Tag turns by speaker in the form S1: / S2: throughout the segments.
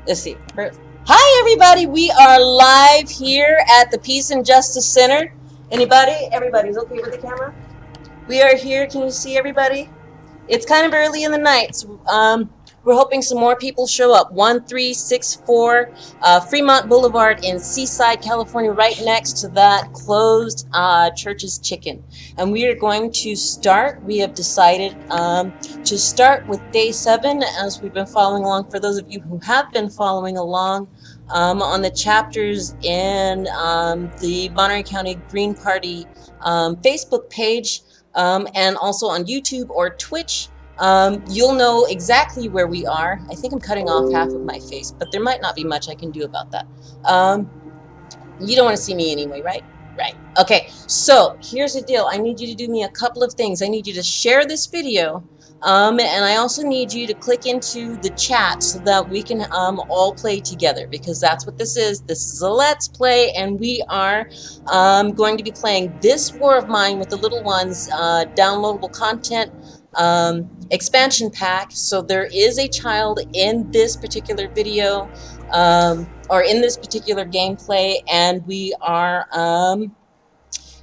S1: Let's see. Hi, everybody. We are live here at the Peace and Justice Center. Anybody? Everybody's okay with the camera? We are here. Can you see everybody? It's kind of early in the night, so we're hoping some more people show up. 1364 Fremont Boulevard in Seaside, California, right next to that closed Church's Chicken. And we are going to start. We have decided to start with day 7, as we've been following along. For those of you who have been following along on the chapters in the Monterey County Green Party Facebook page, and also on YouTube or Twitch, you'll know exactly where we are. I think I'm cutting off half of my face, but there might not be much I can do about that. You don't want to see me anyway, right? Right. Okay, so here's the deal. I need you to do me a couple of things. I need you to share this video, and I also need you to click into the chat so that we can all play together, because that's what this is. This is a Let's Play, and we are going to be playing this War of Mine with the little ones downloadable content expansion pack. So there is a child in this particular video, or in this particular gameplay, and we are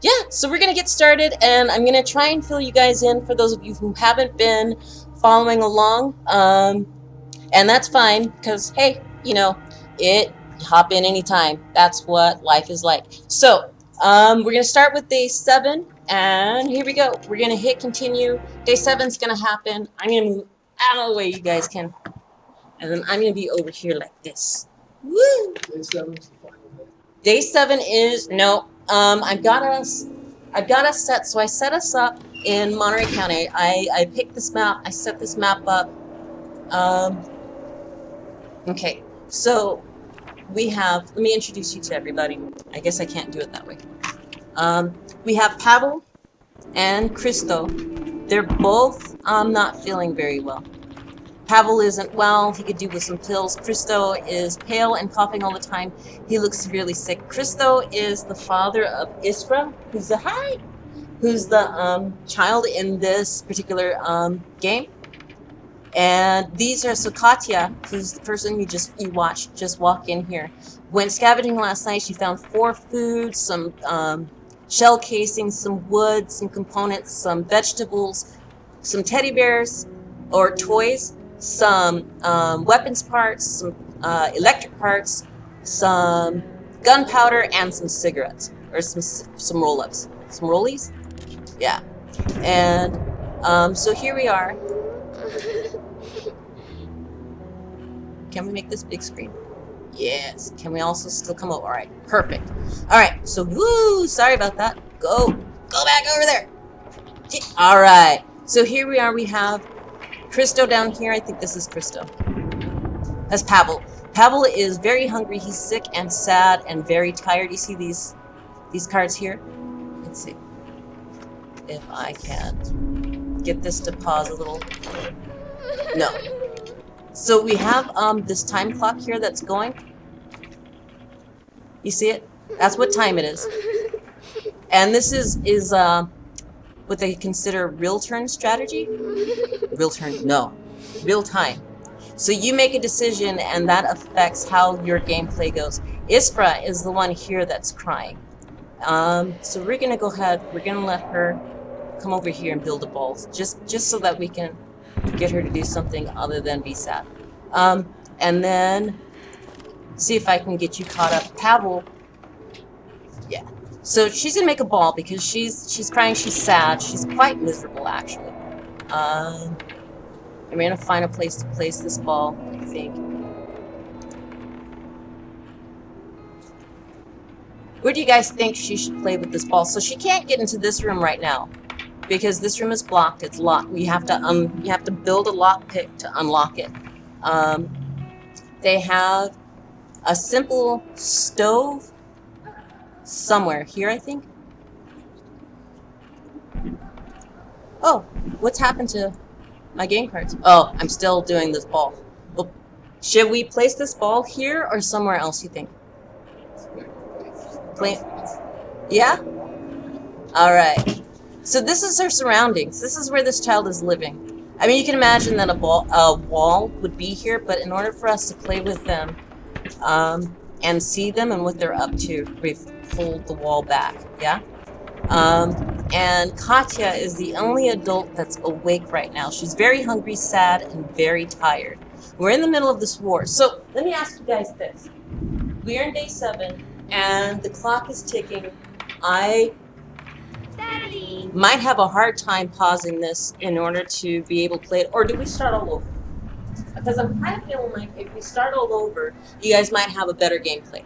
S1: yeah, so we're gonna get started, and I'm gonna try and fill you guys in for those of you who haven't been following along, and that's fine, because hey, you know, hop in anytime. That's what life is like. So we're gonna start with day 7, and here we go. We're gonna hit continue. Day 7's gonna happen. I'm gonna move out of the way, you guys can, and then I'm gonna be over here like this. Woo!
S2: Day 7 is the final day.
S1: Day 7 is no. I've got us set. So I set us up in Monterey County. I picked this map. I set this map up. Okay. So we have. Let me introduce you to everybody. I guess I can't do it that way. We have Pavel and Cristo. They're both not feeling very well. Pavel isn't well. He could do with some pills. Cristo is pale and coughing all the time. He looks severely sick. Cristo is the father of Isra, who's the child in this particular game. And these are Katya, who's the person you watched just walk in here. Went scavenging last night. She found 4 foods, some shell casings, some wood, some components, some vegetables, some teddy bears or toys, some weapons parts, some electric parts, some gunpowder, and some cigarettes, or some roll-ups, some rollies, yeah. And so here we are. Can we make this big screen? Yes. Can we also still come over? All right, perfect. All right, so woo, sorry about that. Go back over there. All right, so here we are. We have Cristo down here. I think this is Cristo. That's Pavel. Pavel is very hungry. He's sick and sad and very tired. You see these cards here? Let's see if I can get this to pause a little. No. So we have this time clock here that's going. You see it? That's what time it is. And this is what they consider real turn strategy. Real turn? No. Real time. So you make a decision, and that affects how your gameplay goes. Ispra is the one here that's crying. So we're gonna go ahead. We're gonna let her come over here and build a ball, just so that we can get her to do something other than be sad. And then see if I can get you caught up. Pavel. Yeah. So she's gonna make a ball because she's crying. She's sad. She's quite miserable, actually. I'm gonna find a place to place this ball, I think. Where do you guys think she should play with this ball? So she can't get into this room right now because this room is blocked. It's locked. You have to build a lockpick to unlock it. They have a simple stove somewhere here, I think. Oh, what's happened to my game cards? Oh, I'm still doing this ball. Well, should we place this ball here or somewhere else, you think? Yeah? All right. So this is her surroundings. This is where this child is living. I mean, you can imagine that a wall would be here, but in order for us to play with them and see them and what they're up to, we've pulled the wall back, yeah? And Katya is the only adult that's awake right now. She's very hungry, sad, and very tired. We're in the middle of this war. So let me ask you guys this. We are in day 7, and the clock is ticking. I might have a hard time pausing this in order to be able to play it. Or do we start all over? Because I'm kind of feeling like if we start all over, you guys might have a better gameplay.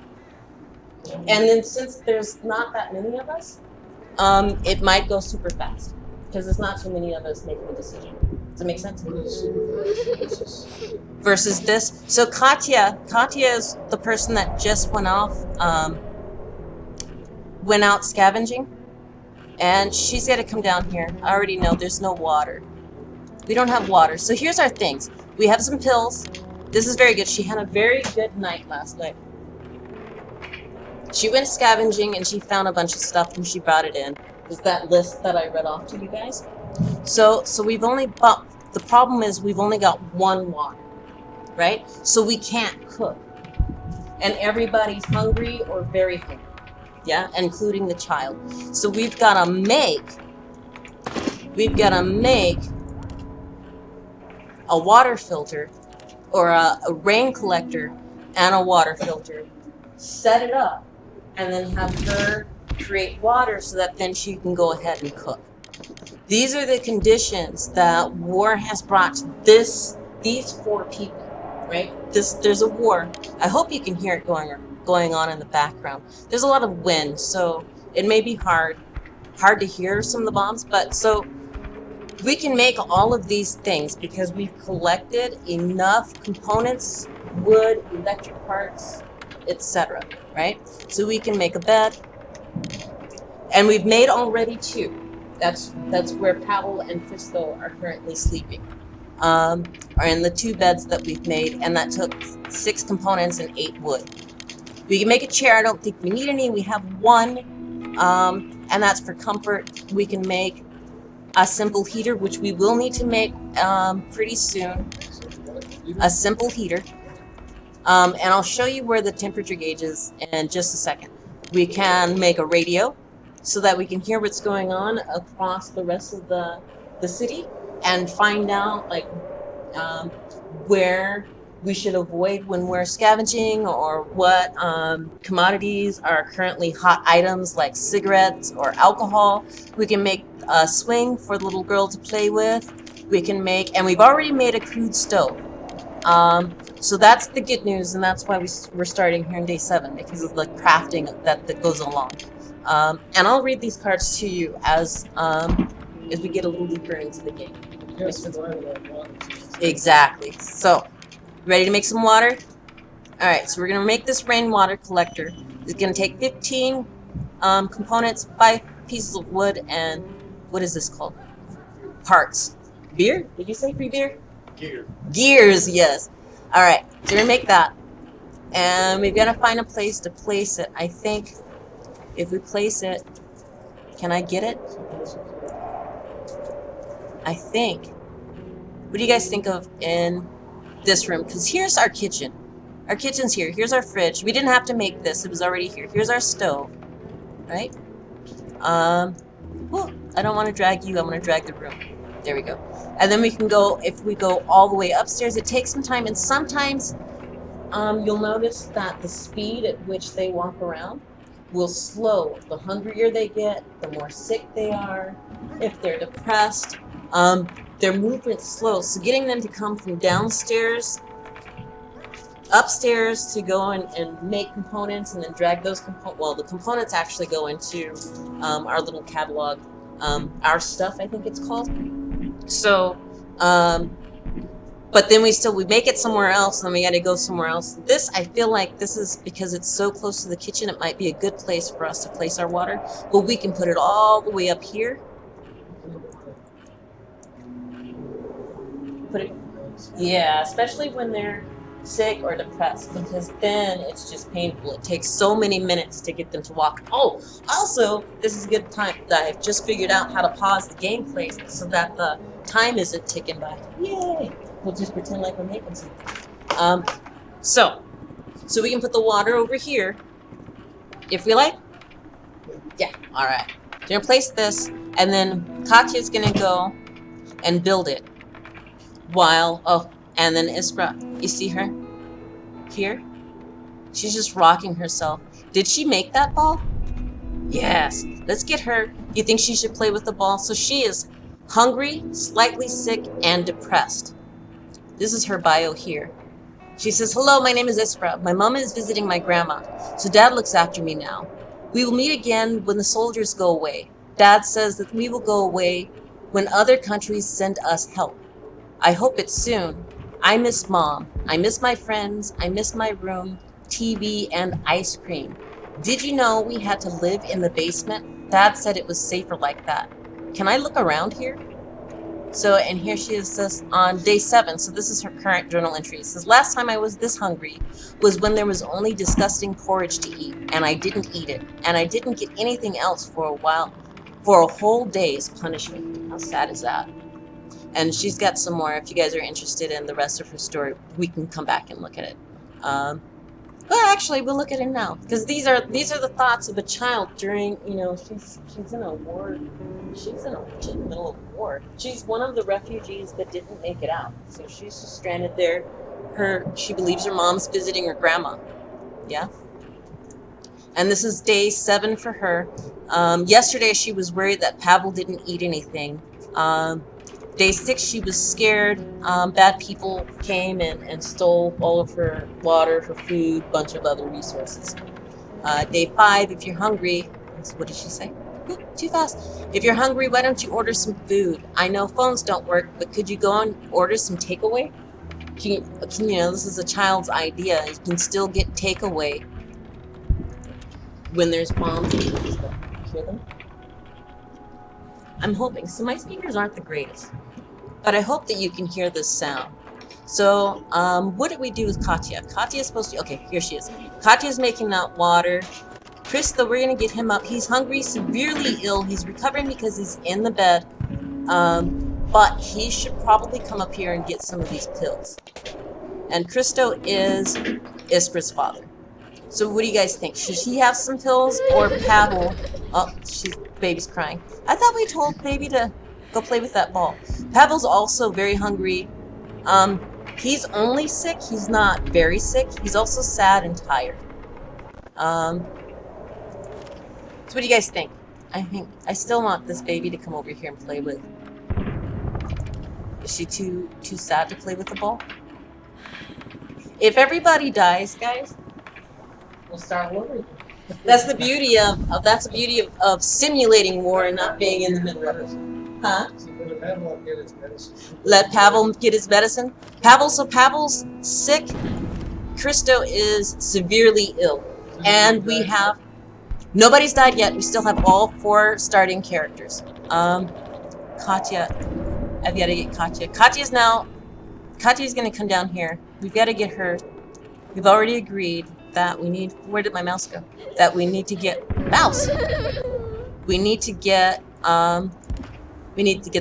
S1: And then since there's not that many of us, it might go super fast. Because there's not too many of us making a decision. Does it make sense? Versus this. So Katya is the person that just went out scavenging. And she's got to come down here. I already know there's no water. We don't have water. So here's our things. We have some pills. This is very good. She had a very good night last night. She went scavenging and she found a bunch of stuff and she brought it in. Is that list that I read off to you guys? So we've only got, the problem is we've only got 1 water, right? So we can't cook. And everybody's hungry or very hungry. Yeah, including the child. So we've got to make a water filter or a rain collector and a water filter, set it up, and then have her create water so that then she can go ahead and cook. These are the conditions that war has brought to these 4 people, right? There's a war. I hope you can hear it going on in the background. There's a lot of wind, so it may be hard to hear some of the bombs, but so we can make all of these things because we've collected enough components, wood, electric parts, etc., right? So we can make a bed, and we've made already 2. That's where Pavel and Crystal are currently sleeping. Are in the 2 beds that we've made, and that took 6 components and 8 wood. We can make a chair. I don't think we need any. We have 1, and that's for comfort. We can make a simple heater, which we will need to make pretty soon. A simple heater. And I'll show you where the temperature gauge is in just a second. We can make a radio so that we can hear what's going on across the rest of the city and find out like where we should avoid when we're scavenging, or what commodities are currently hot items like cigarettes or alcohol. We can make a swing for the little girl to play with. We can make, and we've already made a crude stove. So that's the good news, and that's why we're starting here in day 7, because of the crafting that goes along. And I'll read these cards to you as we get a little deeper into the game. Exactly. So, ready to make some water? Alright, so we're going to make this rainwater collector. It's going to take 15 components, 5 pieces of wood, and what is this called? Parts. Beer? Did you say free beer? Gears, yes. Alright, so we're going to make that. And we've got to find a place to place it. I think if we place it, can I get it? I think. What do you guys think of in this room? Because here's our kitchen. Our kitchen's here. Here's our fridge. We didn't have to make this. It was already here. Here's our stove. Right? Well, I don't want to drag you. I want to drag the room. There we go. And then we can go, if we go all the way upstairs, it takes some time. And sometimes you'll notice that the speed at which they walk around will slow. The hungrier they get, the more sick they are. If they're depressed, their movement's slow. So getting them to come from downstairs, upstairs to go and make components and then drag those components. Well, the components actually go into our little catalog, our stuff, I think it's called. So, but then we make it somewhere else, and then we got to go somewhere else. This, I feel like this is because it's so close to the kitchen, it might be a good place for us to place our water. But we can put it all the way up here. Put it, yeah, especially when they're sick or depressed, because then it's just painful. It takes so many minutes to get them to walk. Oh, also, this is a good time that I've just figured out how to pause the gameplay so that the time isn't ticking by. Yay! We'll just pretend like we're making something. So we can put the water over here, if we like. Yeah. All right. We're gonna place this, and then Katya's gonna go and build it. And then Iskra, you see her here? She's just rocking herself. Did she make that ball? Yes. Let's get her. You think she should play with the ball? So she is hungry, slightly sick, and depressed. This is her bio here. She says, hello, my name is Iskra. My mom is visiting my grandma, so Dad looks after me now. We will meet again when the soldiers go away. Dad says that we will go away when other countries send us help. I hope it's soon. I miss Mom. I miss my friends. I miss my room, TV, and ice cream. Did you know we had to live in the basement? Dad said it was safer like that. Can I look around here? So, and here she is this on day 7. So this is her current journal entry. It says, last time I was this hungry was when there was only disgusting porridge to eat, and I didn't eat it. And I didn't get anything else for a while, for a whole day's punishment. How sad is that? And she's got some more. If you guys are interested in the rest of her story, we can come back and look at it. Well, actually, we'll look at it now, because these are the thoughts of a child during, she's in a war. She's in the middle of a war. She's one of the refugees that didn't make it out, so she's just stranded there. She believes her mom's visiting her grandma. Yeah. And this is day 7 for her. Yesterday, she was worried that Pavel didn't eat anything. Day 6, she was scared. Bad people came and stole all of her water, her food, bunch of other resources. Day 5, if you're hungry, what did she say? Ooh, too fast. If you're hungry, why don't you order some food? I know phones don't work, but could you go and order some takeaway? This is a child's idea. You can still get takeaway when there's bombs and stuff. Hear them? I'm hoping. So my speakers aren't the greatest, but I hope that you can hear this sound. So what did we do with Katya? Katya's supposed to, okay, here she is. Katya's making that water. Chris, though, we're gonna get him up. He's hungry, severely ill. He's recovering because he's in the bed. But he should probably come up here and get some of these pills. And Christo is Iskra's father. So what do you guys think? Should he have some pills or Pavel? Oh, baby's crying. I thought we told baby to go play with that ball. Pavel's also very hungry. He's only sick. He's not very sick. He's also sad and tired. So what do you guys think? I still want this baby to come over here and play with. Is she too sad to play with the ball? If everybody dies, guys, we'll start over. That's the beauty of simulating war and not being in the middle of it. Huh? Let Pavel get his medicine. Pavel's sick. Christo is severely ill. And we have nobody's died yet. We still have all 4 starting characters. Katya. I've got to get Katya. Katya's gonna come down here. We've got to get her. We've already agreed that we need, where did my mouse go? That we need to get, mouse! We need to get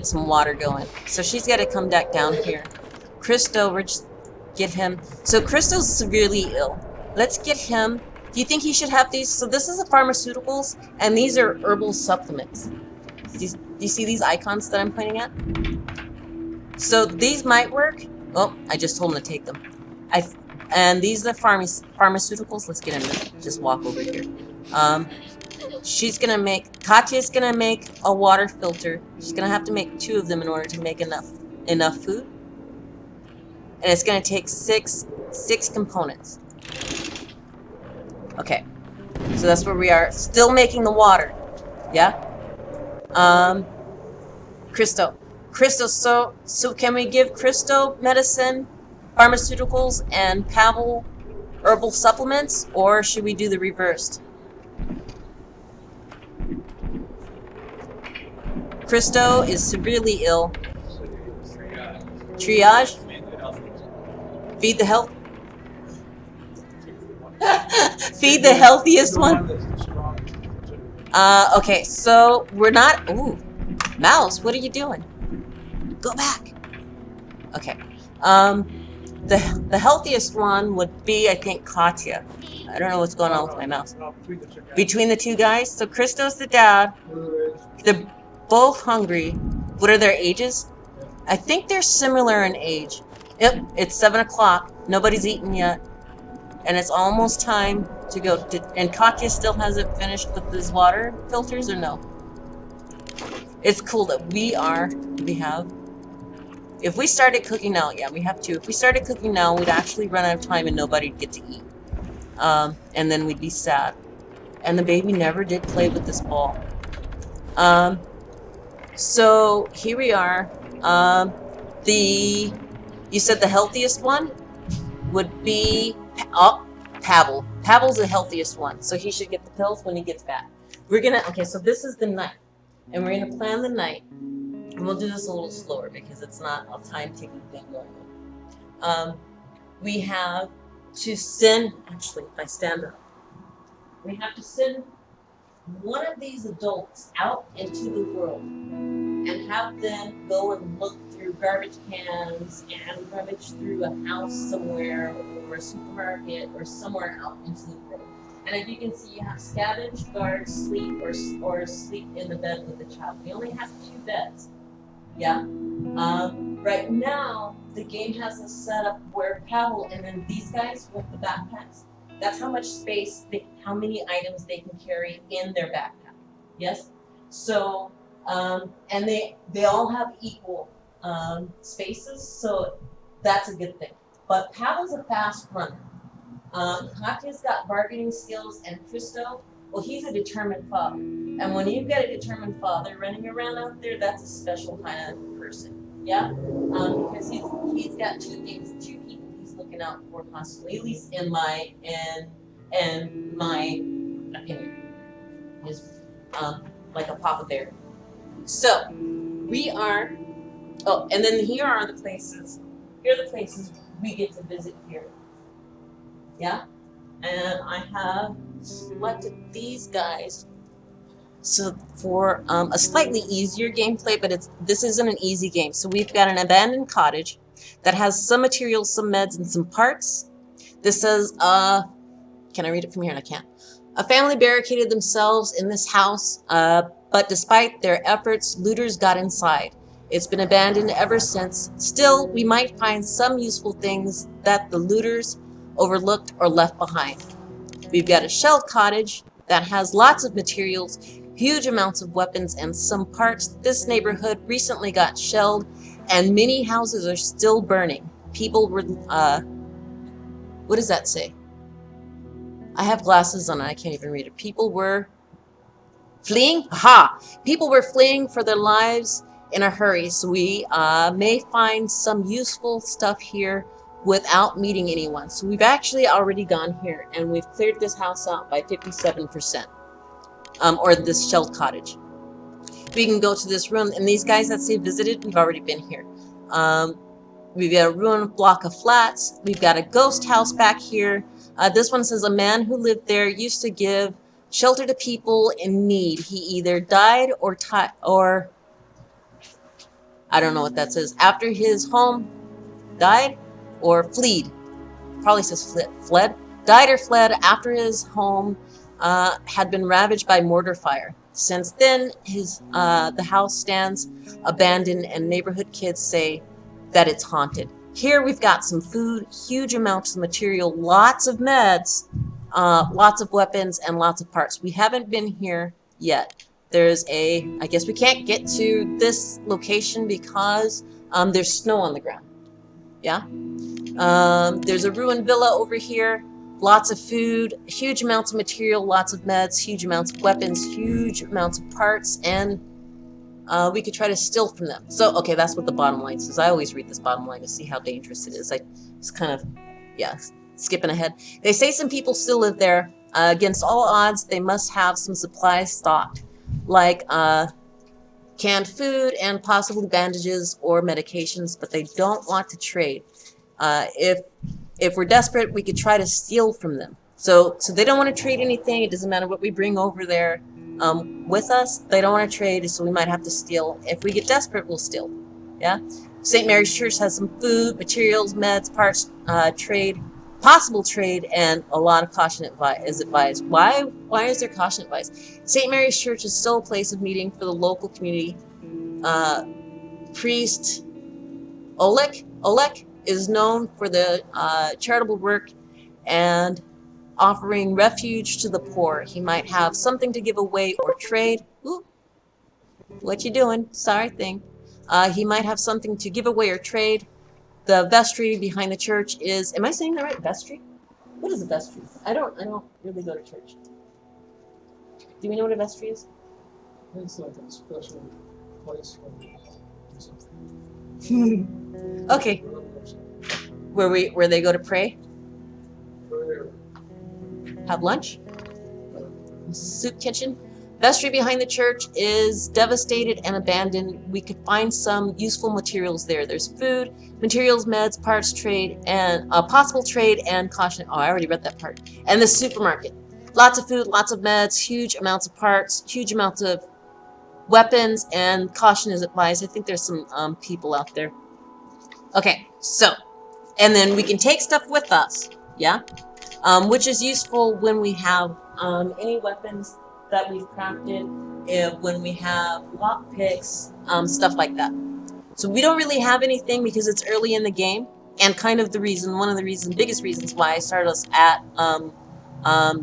S1: some water going. So she's got to come back down here. Christo, we're just, get him. So Christo's severely ill. Let's get him. Do you think he should have these? So this is the pharmaceuticals, and these are herbal supplements. Do you see these icons that I'm pointing at? So these might work. Oh, I just told him to take them. And these are the pharmaceuticals. Let's get him to just walk over here. Katya's gonna make a water filter. She's gonna have to make 2 of them in order to make enough food. And it's gonna take 6 components. Okay, so that's where we are. Still making the water. Yeah. Christo, so can we give Christo medicine, pharmaceuticals, and Pavel herbal supplements, or should we do the reversed? Christo is severely ill. Triage? Feed the health. Feed the healthiest one. Okay, so we're not. Ooh, mouse, what are you doing? Go back. Okay. The healthiest one would be, I think, Katya. I don't know what's going on with my mouse. Between the two guys. So Christo's the dad. They're both hungry. What are their ages? I think they're similar in age. Yep, it's 7 o'clock. Nobody's eaten yet. And it's almost time to go. And Katya still hasn't finished with his water filters, or no? It's cool that we have. If we started cooking now, yeah, we have 2. If we started cooking now, we'd actually run out of time and nobody'd get to eat. And then we'd be sad. And the baby never did play with this ball. So here we are. You said the healthiest one would be Pavel. Pavel's the healthiest one, so he should get the pills when he gets back. Okay, so this is the night, and we're gonna plan the night. And we'll do this a little slower because it's not a time-taking thing going on. We have to send, actually, if I stand up, we have to send one of these adults out into the world and have them go and look through garbage cans and rummage through a house somewhere or a supermarket or somewhere out into the world. And as you can see, you have scavenge, guard, sleep, or sleep in the bed with the child. We only have 2 beds. Yeah. Right now, the game has us set up where Pavel and then these guys with the backpacks. That's how much space, how many items they can carry in their backpack. Yes. So, and they all have equal spaces, so that's a good thing. But Pavel's a fast runner. Katya's got bargaining skills, and Christo, well, he's a determined father. And when you've got a determined father running around out there, that's a special kind of person. Yeah? Because he's got 2 people he's looking out for constantly, at least in my opinion. He's like a papa bear. So we are, oh, and then here are the places we get to visit here. Yeah? And I have selected these guys so for a slightly easier gameplay, but this isn't an easy game. So we've got an abandoned cottage that has some materials, some meds, and some parts. This says, can I read it from here? I can't. A family barricaded themselves in this house, but despite their efforts, looters got inside. It's been abandoned ever since. Still, we might find some useful things that the looters overlooked or left behind. We've got a shelled cottage that has lots of materials, huge amounts of weapons, and some parts. This neighborhood recently got shelled, and many houses are still burning. People were, what does that say? I have glasses on and I can't even read it. People were fleeing? Aha! People were fleeing for their lives in a hurry, so we may find some useful stuff here without meeting anyone. So we've actually already gone here and we've cleared this house out by 57%, or this shelled cottage. We can go to this room, and these guys that say visited, we've already been here. We've got a ruined block of flats. We've got a ghost house back here. This one says a man who lived there used to give shelter to people in need. He either died or I don't know what that says. After his home died or fled. Probably says fled. Died or fled after his home had been ravaged by mortar fire. Since then, the house stands abandoned, and neighborhood kids say that it's haunted. Here we've got some food, huge amounts of material, lots of meds, lots of weapons, and lots of parts. We haven't been here yet. I guess we can't get to this location because there's snow on the ground. Yeah? There's a ruined villa over here. Lots of food, huge amounts of material, lots of meds, huge amounts of weapons, huge amounts of parts, and we could try to steal from them. So, okay, that's what the bottom line says. I always read this bottom line to see how dangerous it is. I just kind of, yeah, skipping ahead. They say some people still live there. Against all odds, they must have some supplies stocked, like canned food and possibly bandages or medications, but they don't want to trade. If we're desperate, we could try to steal from them. So they don't want to trade anything. It doesn't matter what we bring over there with us. They don't want to trade, so we might have to steal. If we get desperate, we'll steal. Yeah. St. Mary's Church has some food, materials, meds, parts, trade, possible trade, and a lot of caution is advised. Why is there caution advised? St. Mary's Church is still a place of meeting for the local community. Priest Olek is known for the charitable work and offering refuge to the poor. He might have something to give away or trade. Ooh, what you doing? Sorry thing. He might have something to give away or trade. The vestry behind the church is, am I saying that right? Vestry? What is a vestry? I don't really go to church. Do we know what a vestry is?
S2: It's like a special place for something.
S1: Okay. Where they go to pray?
S2: Prayer.
S1: Have lunch? Soup kitchen? Vestry behind the church is devastated and abandoned. We could find some useful materials there. There's food, materials, meds, parts trade, and possible trade and caution. Oh, I already read that part. And the supermarket. Lots of food, lots of meds, huge amounts of parts, huge amounts of weapons, and caution is advised. I think there's some people out there. Okay, so, and then we can take stuff with us, yeah? Which is useful when we have any weapons that we've crafted, when we have lock picks, stuff like that. So we don't really have anything because it's early in the game, and kind of one of the biggest reasons why I started us at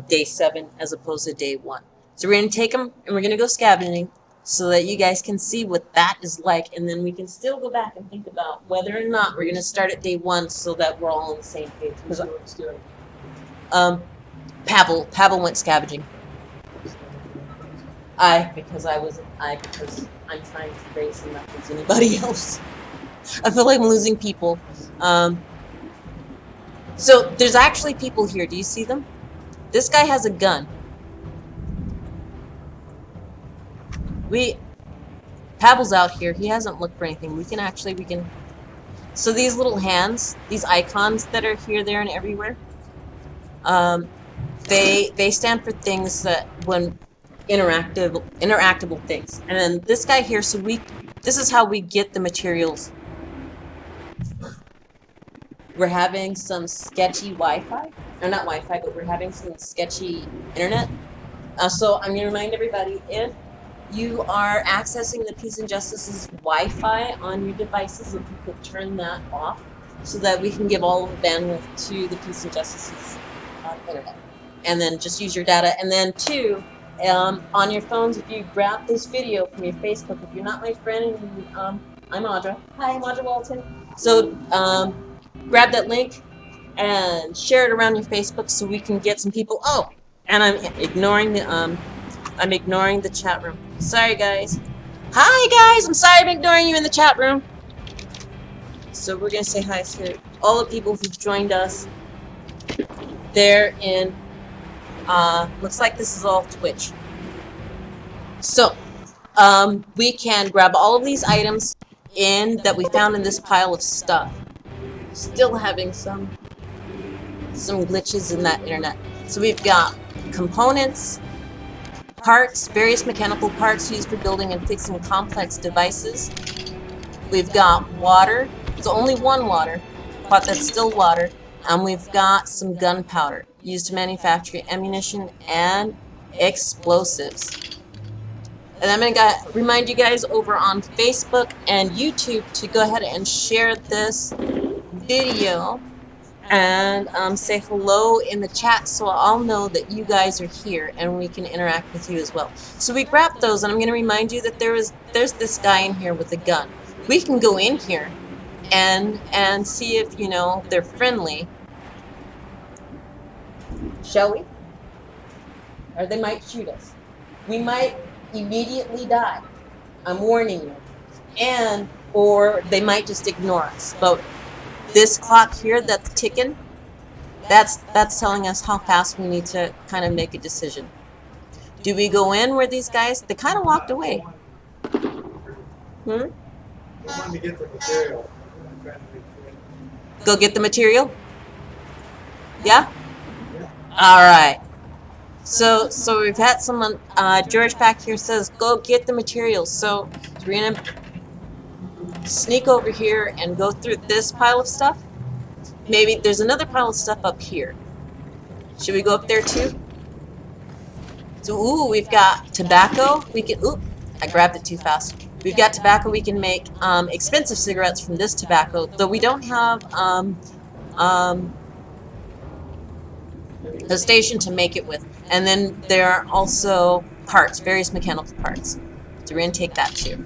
S1: day 7 as opposed to day 1. So we're going to take them and we're going to go scavenging so that you guys can see what that is like, and then we can still go back and think about whether or not we're going to start at day 1 so that we're all on the same page. Pavel went scavenging. Because I'm trying to raise and not lose anybody else. I feel like I'm losing people. So there's actually people here. Do you see them? This guy has a gun. Pavel's out here. He hasn't looked for anything. We can. So these little hands, these icons that are here, there, and everywhere, they stand for things that when interactable things. And then this guy here, so this is how we get the materials. We're having some sketchy Wi-Fi, or not Wi-Fi, but we're having some sketchy internet. So I'm gonna remind everybody, if you are accessing the Peace and Justice's Wi-Fi on your devices, if you could turn that off so that we can give all of the bandwidth to the Peace and Justice's internet. And then just use your data. And then 2, on your phones, if you grab this video from your Facebook, if you're not my friend, I'm Audra. Hi, I'm Audra Walton. So grab that link and share it around your Facebook so we can get some people. Oh, and I'm ignoring the chat room. Sorry, guys. Hi, guys. I'm sorry I'm ignoring you in the chat room. So we're gonna say hi to all the people who've joined us. They're in. Looks like this is all Twitch. So, we can grab all of these items that we found in this pile of stuff. Still having some glitches in that internet. So we've got components, parts, various mechanical parts used for building and fixing complex devices. We've got water. It's only one water, but that's still water. And we've got some gunpowder used to manufacture ammunition and explosives. And I'm going to remind you guys over on Facebook and YouTube to go ahead and share this video and say hello in the chat so I'll know that you guys are here and we can interact with you as well. So we grabbed those, and I'm going to remind you that there's this guy in here with a gun. We can go in here and see if, they're friendly. Shall we? Or they might shoot us. We might immediately die. I'm warning you. Or they might just ignore us. But this clock here that's ticking, that's telling us how fast we need to kind of make a decision. Do we go in where these guys, they kind of walked away.
S2: To get the material.
S1: Go get the material? Yeah? All right. So we've had someone, George back here says, go get the materials. So we're gonna, sneak over here and go through this pile of stuff. Maybe there's another pile of stuff up here. Should we go up there too? So, ooh, we've got tobacco. We can, ooh, I grabbed it too fast. We've got tobacco. We can make expensive cigarettes from this tobacco, though we don't have a station to make it with. And then there are also parts, various mechanical parts. So we're going to take that too.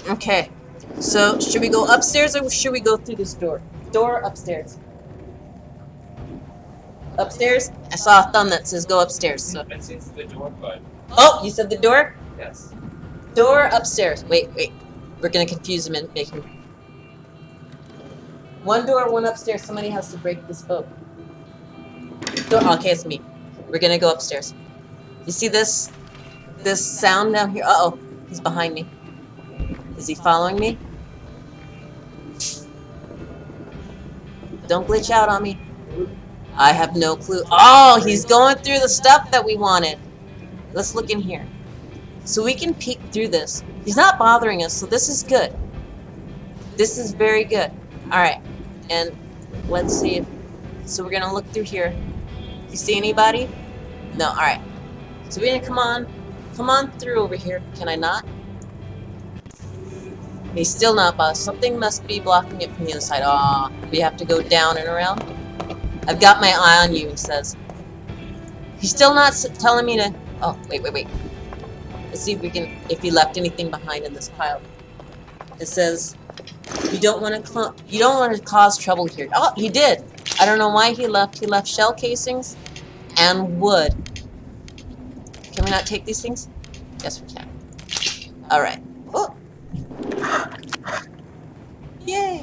S1: Okay, so should we go upstairs or should we go through this door? Door upstairs. Upstairs? I saw a thumb that says go upstairs. So.
S3: I see it's the door, but
S1: Oh, you said the door?
S3: yes.
S1: Door upstairs. Wait. We're going to confuse him and make him. One door, one upstairs. Somebody has to break this boat. Door. Okay, it's me. We're going to go upstairs. You see this sound down here? Uh-oh. He's behind me. Is he following me? Don't glitch out on me. I have no clue. Oh, he's going through the stuff that we wanted. Let's look in here. So we can peek through this. He's not bothering us, so this is good. This is very good. Alright. And let's see if... So we're going to look through here. You see anybody? No, alright. So we're going to come on through over here. Can I not? He's still not bothered. Something must be blocking it from the other side. Aw, we have to go down and around. I've got my eye on you, he says. He's still not telling me to... Oh, wait. Let's see if we can... If he left anything behind in this pile. It says, you don't want to cause trouble here. Oh, he did. I don't know why he left. He left shell casings and wood. Can we not take these things? Yes, we can. All right. Oh. Yay.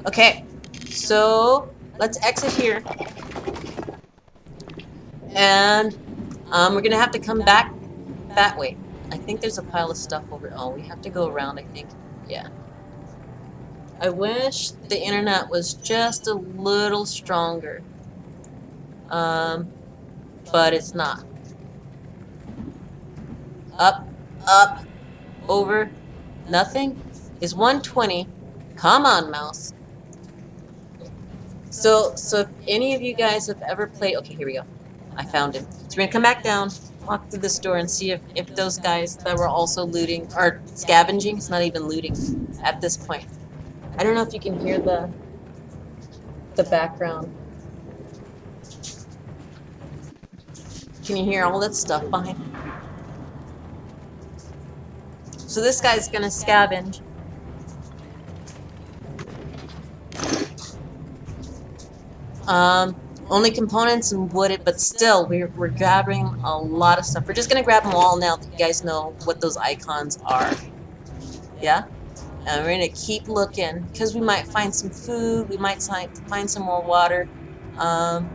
S1: Okay. So let's exit here. And we're gonna have to come back that way. I think there's a pile of stuff over. Oh, we have to go around, I think. Yeah. I wish the internet was just a little stronger. But it's not. Up, over, nothing. Is 120. Come on, mouse. So if any of you guys have ever played... Okay, here we go. I found him. So we're going to come back down, walk through this door, and see if those guys that were also looting, or scavenging, it's not even looting at this point. I don't know if you can hear the background. Can you hear all that stuff behind? So this guy's going to scavenge. Only components and wood, but still, we're grabbing a lot of stuff. We're just gonna grab them all now that you guys know what those icons are. Yeah? And we're gonna keep looking, because we might find some food, we might find some more water. And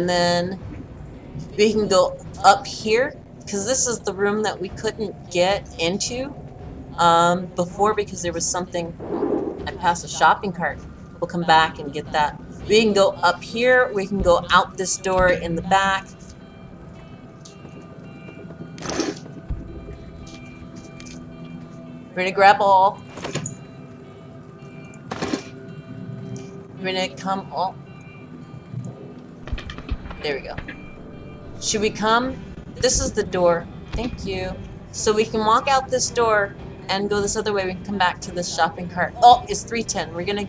S1: then we can go up here, because this is the room that we couldn't get into before because there was something. I passed a shopping cart. We'll come back and get that. We can go up here. We can go out this door in the back. We're gonna grab all. We're gonna come all. There we go. Should we come? This is the door. Thank you. So we can walk out this door and go this other way. We can come back to this shopping cart. Oh, it's 3:10. We're gonna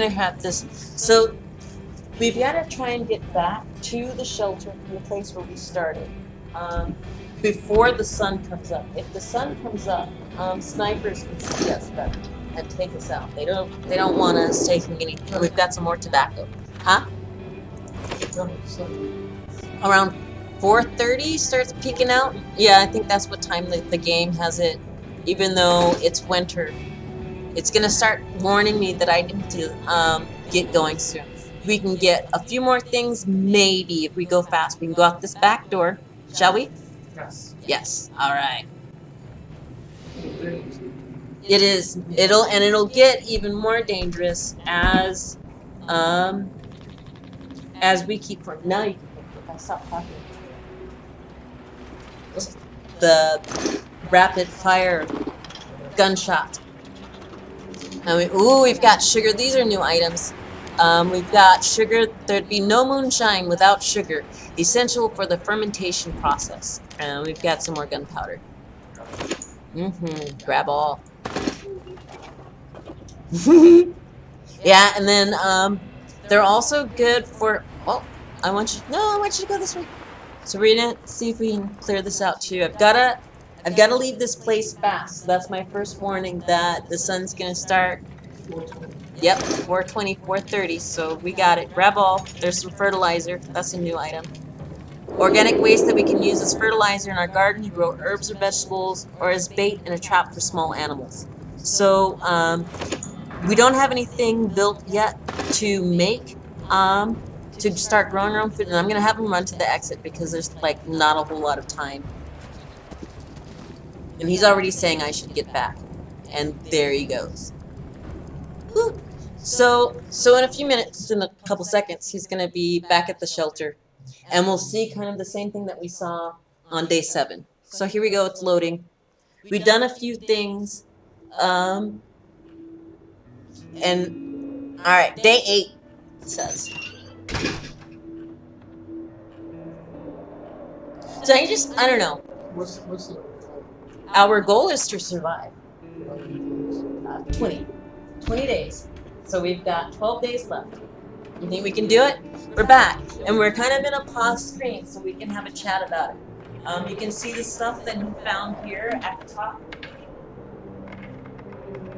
S1: have this. So we've got to try and get back to the shelter from the place where we started before the sun comes up. If the sun comes up, snipers can see us better and take us out. They don't want us taking anything. We've got some more tobacco. Huh? Around 4:30 starts peeking out. Yeah, I think that's what time the game has it. Even though it's winter, it's gonna start warning me that I need to get going soon. We can get a few more things, maybe, if we go fast. We can go out this back door, shall we?
S2: Yes.
S1: Yes. All right. It is. It'll get even more dangerous as we keep. Now you can. If I stop talking. the rapid fire gunshot. And we've got sugar. These are new items. We've got sugar. There'd be no moonshine without sugar, essential for the fermentation process. And we've got some more gunpowder. Grab all. Yeah, and then they're also good for. Oh, I want you to go this way. So we're gonna see if we can clear this out too. I've gotta leave this place fast. So that's my first warning that the sun's gonna start.
S2: 420.
S1: Yep, 4:20, 4:30. So we got it. Grab all. There's some fertilizer. That's a new item. Organic waste that we can use as fertilizer in our garden to grow herbs or vegetables, or as bait in a trap for small animals. So we don't have anything built yet to make to start growing our own food, and I'm gonna have him run to the exit because there's like not a whole lot of time. And he's already saying I should get back, and there he goes. Whew. So in a few minutes, in a couple seconds, he's gonna be back at the shelter, and we'll see kind of the same thing that we saw on day 7. So here we go. It's loading. We've done a few things, and all right, day 8 it says. So I don't know.
S2: What's the
S1: Our goal is to survive.
S2: how many days?
S1: 20 days. So we've got 12 days left. You think we can do it? We're back, and we're kind of in a pause screen so we can have a chat about it. You can see the stuff that he found here at the top.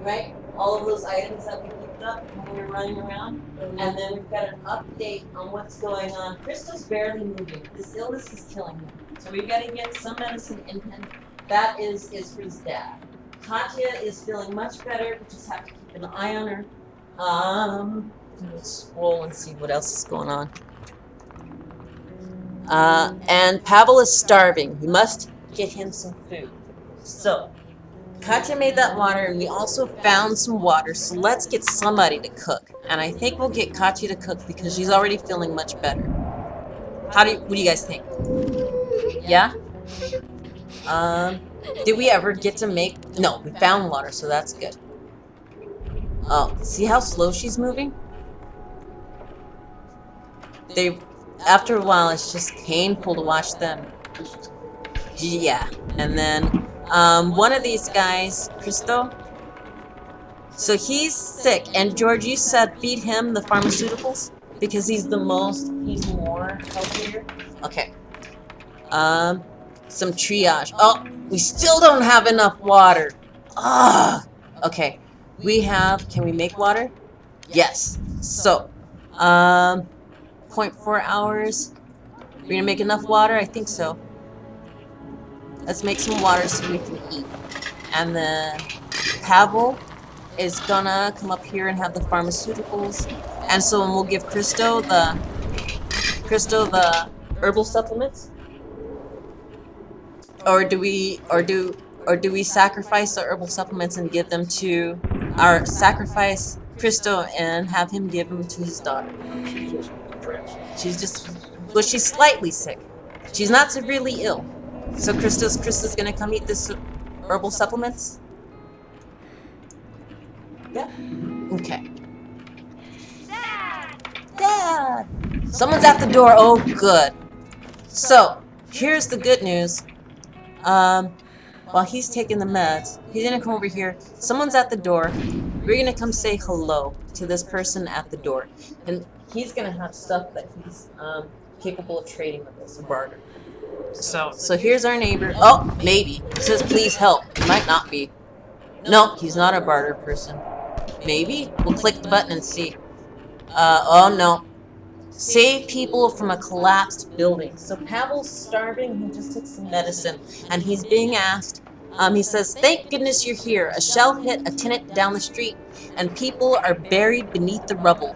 S1: Right? All of those items that we picked up when we were running around. And then we've got an update on what's going on. Crystal's barely moving. This illness is killing him. So we've got to get some medicine in him. That is for his dad. Katya is feeling much better. We just have to keep an eye on her. Let's scroll and see what else is going on. And Pavel is starving. We must get him some food. So Katya made that water, and we also found some water. So let's get somebody to cook. And I think we'll get Katya to cook because she's already feeling much better. What do you guys think? Yeah? Did we ever get to make... No, we found water, so that's good. Oh, see how slow she's moving? After a while, it's just painful to watch them. Yeah, and then one of these guys, Christo, so he's sick, and George, you said feed him the pharmaceuticals because he's more healthier. Okay. Some triage. Oh, we still don't have enough water. Okay. Can we make water? Yes. So, 0.4 hours. We're gonna make enough water? I think so. Let's make some water so we can eat. And then Pavel is gonna come up here and have the pharmaceuticals. And so we'll give Christo the herbal supplements. Or do we sacrifice the herbal supplements and give them to sacrifice Christo and have him give them to his daughter? She's slightly sick. She's not severely ill. So Krista's gonna come eat this herbal supplements? Yeah. Okay. Dad! Someone's at the door. Oh, good. So, here's the good news. While he's taking the meds, he's gonna come over here. Someone's at the door. We're gonna come say hello to this person at the door. And he's gonna have stuff that he's capable of trading with us, a barter. So here's our neighbor. Oh, maybe. He says, please help. He might not be. No, he's not a barter person. Maybe? We'll click the button and see. Oh no. Save people from a collapsed building. So Pavel's starving. He just took some medicine. And he's being asked, he says, thank goodness you're here. A shell hit a tenant down the street, and people are buried beneath the rubble.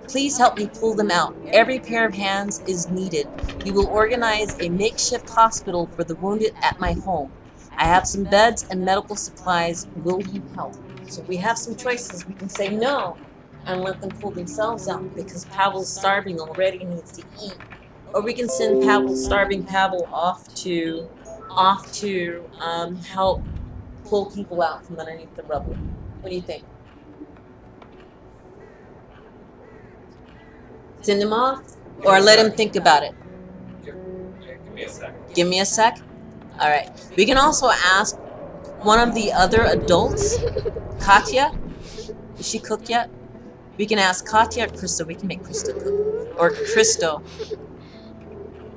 S1: Please help me pull them out. Every pair of hands is needed. We will organize a makeshift hospital for the wounded at my home. I have some beds and medical supplies. Will you help? So we have some choices. We can say no and let them pull themselves out because Pavel's starving already and needs to eat. Or we can send starving Pavel off to off to help pull people out from underneath the rubble. What do you think? Send him off, or let him think about it?
S2: Give me a sec.
S1: Give me a sec. All right. We can also ask one of the other adults, Katya. Is she cooked yet? We can ask Katya or Christo. We can make Christo cook. Or Christo.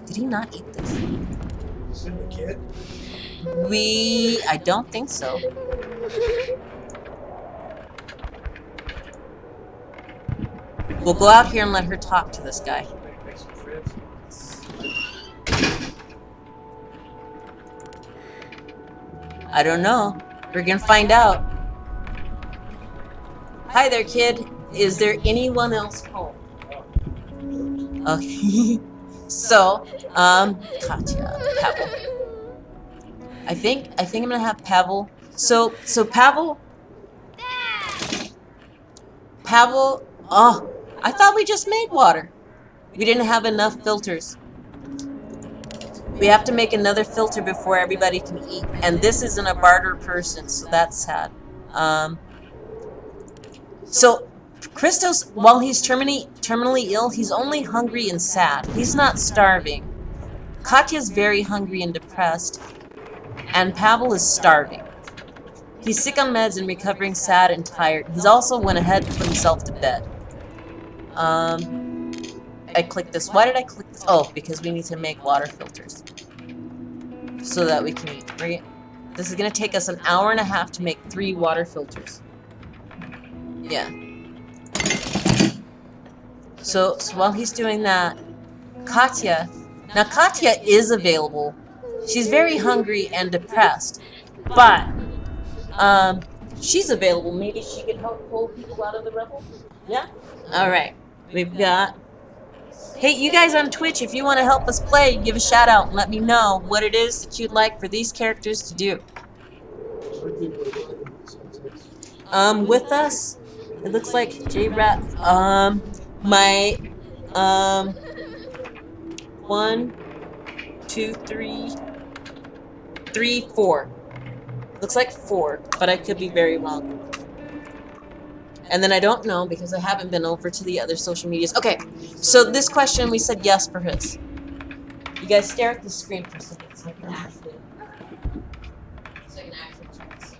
S1: Did he not eat this?
S2: Send the kid?
S1: I don't think so. We'll go out here and let her talk to this guy.
S2: Make some friends.
S1: I don't know. We're gonna find out. Hi there, kid. Is there anyone else home? Okay. So, Katya, Pavel. I think I'm gonna have Pavel. So Pavel. Pavel. Oh, I thought we just made water. We didn't have enough filters. We have to make another filter before everybody can eat. And this isn't a barter person, so that's sad. So Christos, while he's terminally ill, he's only hungry and sad. He's not starving. Katya's very hungry and depressed. And Pavel is starving. He's sick on meds and recovering sad and tired. He's also went ahead to put himself to bed. I clicked this. Why did I click this? Oh, because we need to make water filters. So that we can eat, right? This is going to take us an hour and a half to make 3 water filters. Yeah. So while he's doing that, Katya... Now, Katya is available. She's very hungry and depressed. But, she's available. Maybe she can help pull people out of the rubble? Yeah? Alright. We've got... Hey, you guys on Twitch, if you want to help us play, give a shout out and let me know what it is that you'd like for these characters to do. With us, it looks like J-Rat, my, 1, 2, 3, 4. Looks like 4, but I could be very wrong. And then I don't know because I haven't been over to the other social medias. Okay, so this question we said yes for his. You guys stare at the screen for a second so I can actually check this.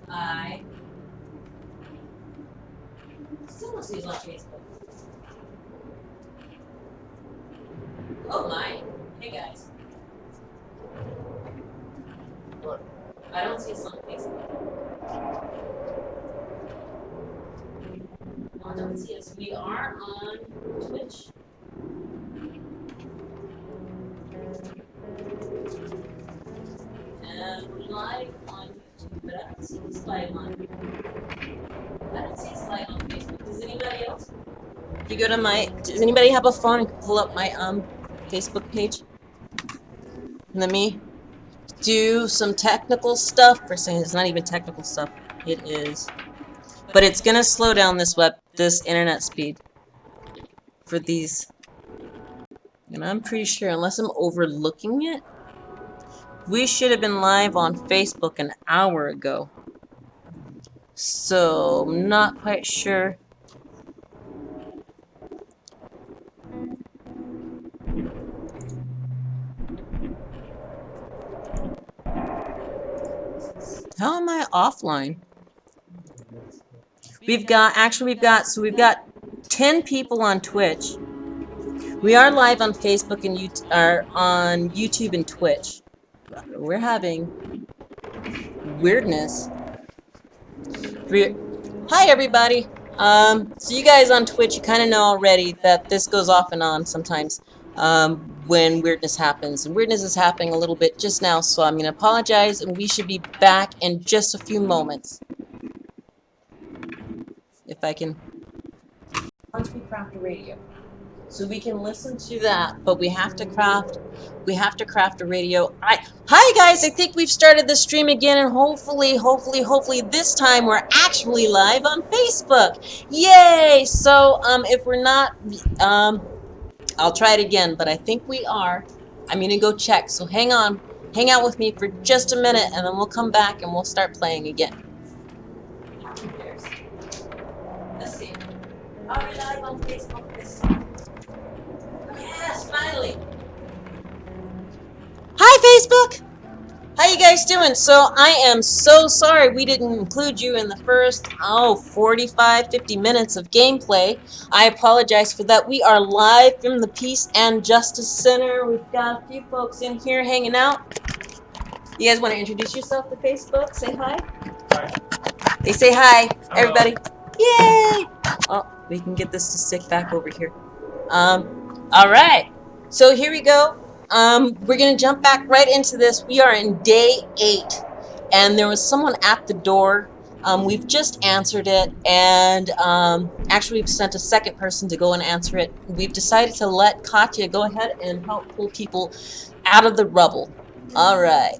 S1: I still don't see his on Facebook. Oh my. Hey guys.
S2: What?
S1: I don't see us on Facebook. I don't see us. We are on Twitch. And we're live on YouTube, but I don't see us live on I don't see us live on Facebook. Does anybody else? If you go to does anybody have a phone and can pull up my Facebook page? And let me do some technical stuff. For saying it's not even technical stuff. It is. But it's gonna slow down this internet speed for these. And I'm pretty sure, unless I'm overlooking it, we should have been live on Facebook an hour ago. So, I'm not quite sure. How am I offline? We've got 10 people on Twitch. We are live on Facebook and on YouTube and Twitch. We're having weirdness. Hi everybody. So you guys on Twitch, you kind of know already that this goes off and on sometimes when weirdness happens. And weirdness is happening a little bit just now, so I'm going to apologize, and we should be back in just a few moments. If I can... Once we craft a radio. so we can listen to that, but we have to craft a radio. Hi guys, I think we've started the stream again, and hopefully this time we're actually live on Facebook. Yay! So if we're not, I'll try it again, but I think we are. I'm gonna go check, so hang on. Hang out with me for just a minute, and then we'll come back and we'll start playing again. Who cares? Let's see. Are we live on Facebook this time? Yes, finally. Hi, Facebook. How you guys doing? So I am so sorry we didn't include you in the first 45, 50 minutes of gameplay. I apologize for that. We are live from the Peace and Justice Center. We've got a few folks in here hanging out. You guys want to introduce yourself to Facebook? Say hi.
S2: Hi.
S1: They say hi,
S2: Hello.
S1: everybody. Yay! Oh, we can get this to stick back over here. All right. So here we go. We're gonna jump back right into this. We are in day 8, and there was someone at the door. We've just answered it, and actually we've sent a second person to go and answer it. We've decided to let Katya go ahead and help pull people out of the rubble. All right.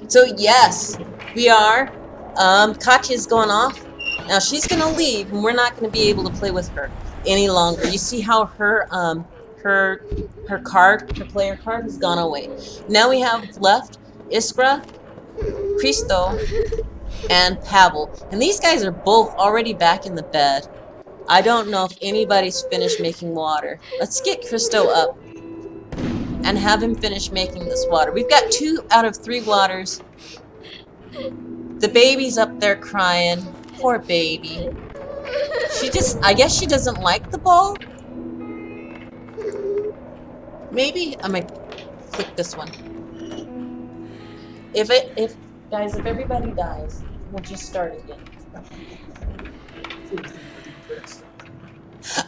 S1: So yes, we are. Katya's going off. Now she's gonna leave, and we're not gonna be able to play with her any longer. You see how her her player card has gone away. Now we have left Iskra, Christo, and Pavel. And these guys are both already back in the bed. I don't know if anybody's finished making water. Let's get Christo up and have him finish making this water. We've got 2 out of 3 waters. The baby's up there crying. Poor baby. I guess she doesn't like the ball. Maybe I'm gonna click this one. If everybody dies, we'll just start again.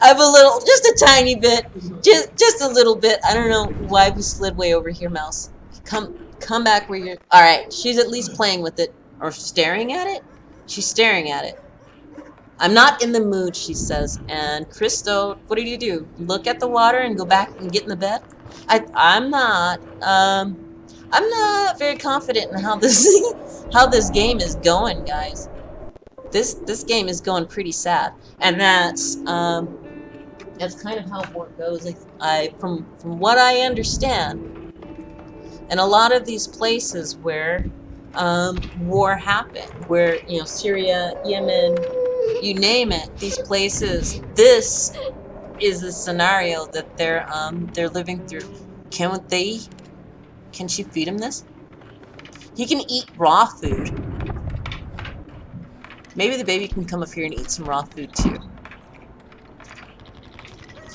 S1: I have a little, just a tiny bit, just a little bit. I don't know why we slid way over here, mouse. Come back where you're. All right, she's at least playing with it or staring at it. She's staring at it. I'm not in the mood, she says. And Christo, what did you do? Look at the water and go back and get in the bed? I'm not very confident in how this game is going, guys. This game is going pretty sad, and that's kind of how war goes. From what I understand, and a lot of these places where war happened, where Syria, Yemen, you name it, these places, this is the scenario that they're living through. Can she feed him this? He can eat raw food. Maybe the baby can come up here and eat some raw food too.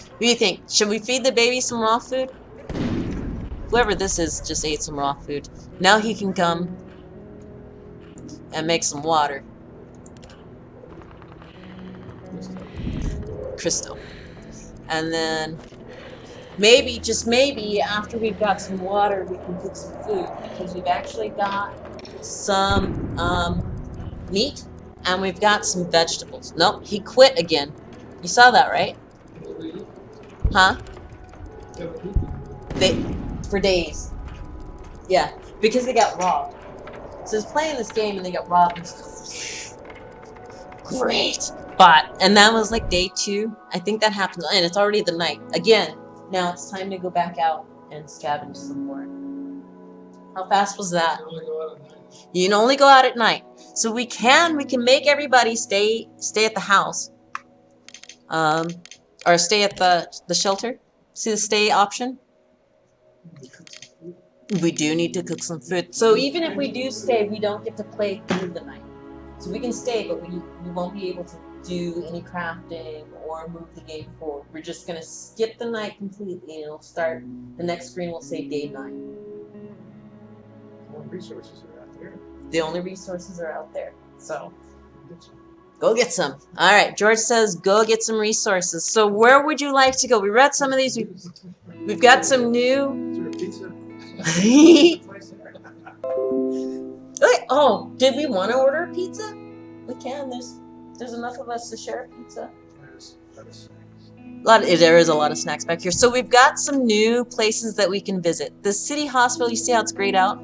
S1: What do you think? Should we feed the baby some raw food? Whoever this is just ate some raw food. Now he can come and make some water. Crystal. And then maybe, just maybe, after we've got some water, we can cook some food, because we've actually got some meat and we've got some vegetables. Nope, he quit again. You saw that, right? Huh? For days. Yeah, because they got robbed. So he's playing this game and they got robbed and stuff. Great. And that was like day 2. I think that happened, and it's already the night. Again, now it's time to go back out and scavenge some more. How fast was that? You can only go out at night. So we can make everybody stay at the house. Or stay at the shelter. See the stay option? We do need to cook some food. So even if we do stay, we don't get to play through the night. So we can stay, but we won't be able to do any crafting or move the game forward. We're just going to skip the night completely, and it'll start, the next screen will say day 9.
S2: Resources are out there.
S1: The only resources are out there. So go get some. All right, George says go get some resources. So where would you like to go? We read some of these. We've got some new.
S2: Is there a pizza?
S1: Oh, did we want to order a pizza? We can. There's enough of us to share a pizza. There is a lot of snacks back here. So we've got some new places that we can visit. The city hospital, you see how it's grayed out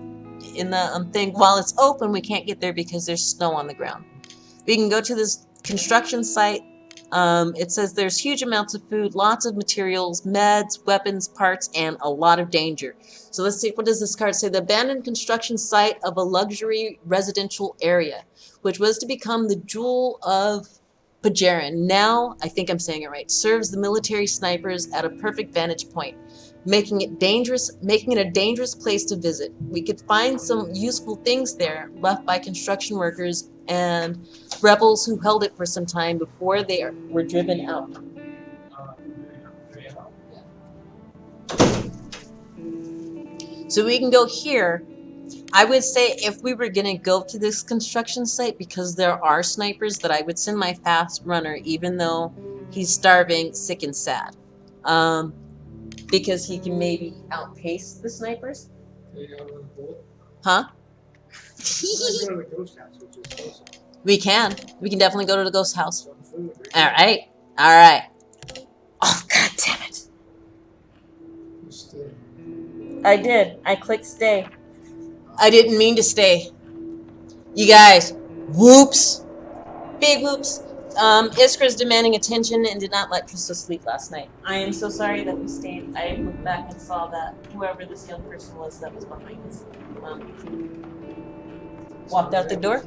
S1: in the thing? While it's open, we can't get there because there's snow on the ground. We can go to this construction site. It says there's huge amounts of food, lots of materials, meds, weapons, parts, and a lot of danger. So let's see, what does this card say? The abandoned construction site of a luxury residential area, which was to become the jewel of Pajaran, now, I think I'm saying it right, serves the military snipers at a perfect vantage point, making it a dangerous place to visit. We could find some useful things there left by construction workers and rebels who held it for some time before they were driven out. So we can go here. I would say if we were going to go to this construction site, because there are snipers, that I would send my fast runner, even though he's starving, sick, and sad. Because he can maybe outpace the snipers. Huh? We can. We can definitely go to the ghost house. All right. All right. Oh, God damn it. I did. I clicked stay. I didn't mean to stay. You guys, whoops. Big whoops. Iskra's demanding attention and did not let Crystal sleep last night. I am so sorry that we stayed. I looked back and saw that whoever this young person was that was behind us walked out the door.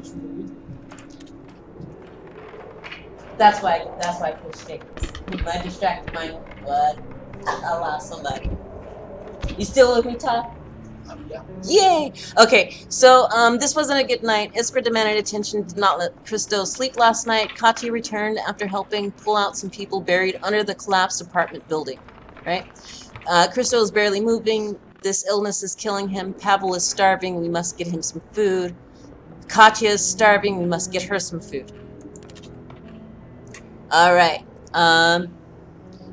S1: That's why I pushed stay. I distracted my what? Allow somebody. You still with me, Todd?
S2: Yeah.
S1: Yay! Okay, so this wasn't a good night. Iskra demanded attention, did not let Christo sleep last night. Katya returned after helping pull out some people buried under the collapsed apartment building. Right? Christo is barely moving. This illness is killing him. Pavel is starving. We must get him some food. Katya is starving. We must get her some food. All right.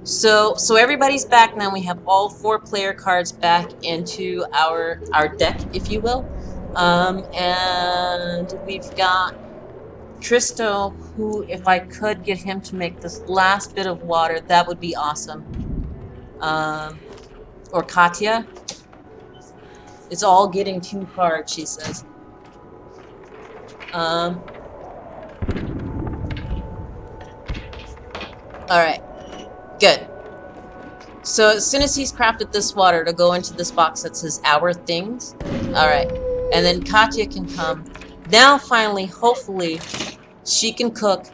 S1: So everybody's back now. We have all 4 player cards back into our deck, if you will. And we've got Tristo, who, if I could get him to make this last bit of water, that would be awesome. Or Katya. It's all getting 2 cards, she says. All right. Good. So as soon as he's crafted this water to go into this box that says our things. Alright. And then Katya can come. Now finally, hopefully, she can cook.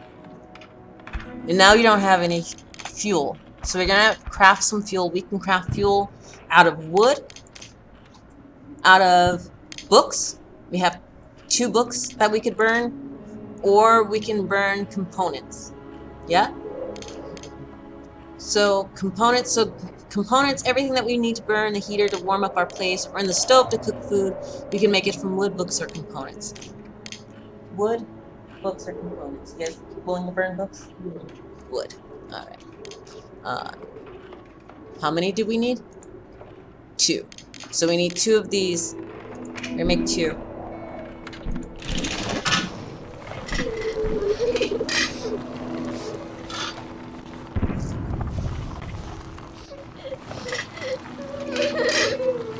S1: And now you don't have any fuel. So we're gonna craft some fuel. We can craft fuel out of wood. Out of books. We have 2 books that we could burn. Or we can burn components. Yeah? So components, everything that we need to burn, the heater to warm up our place, or in the stove to cook food, we can make it from wood, books, or components. Wood, books, or components. You guys willing to burn books? Wood. Alright. How many do we need? 2. So we need 2 of these. We're gonna make 2.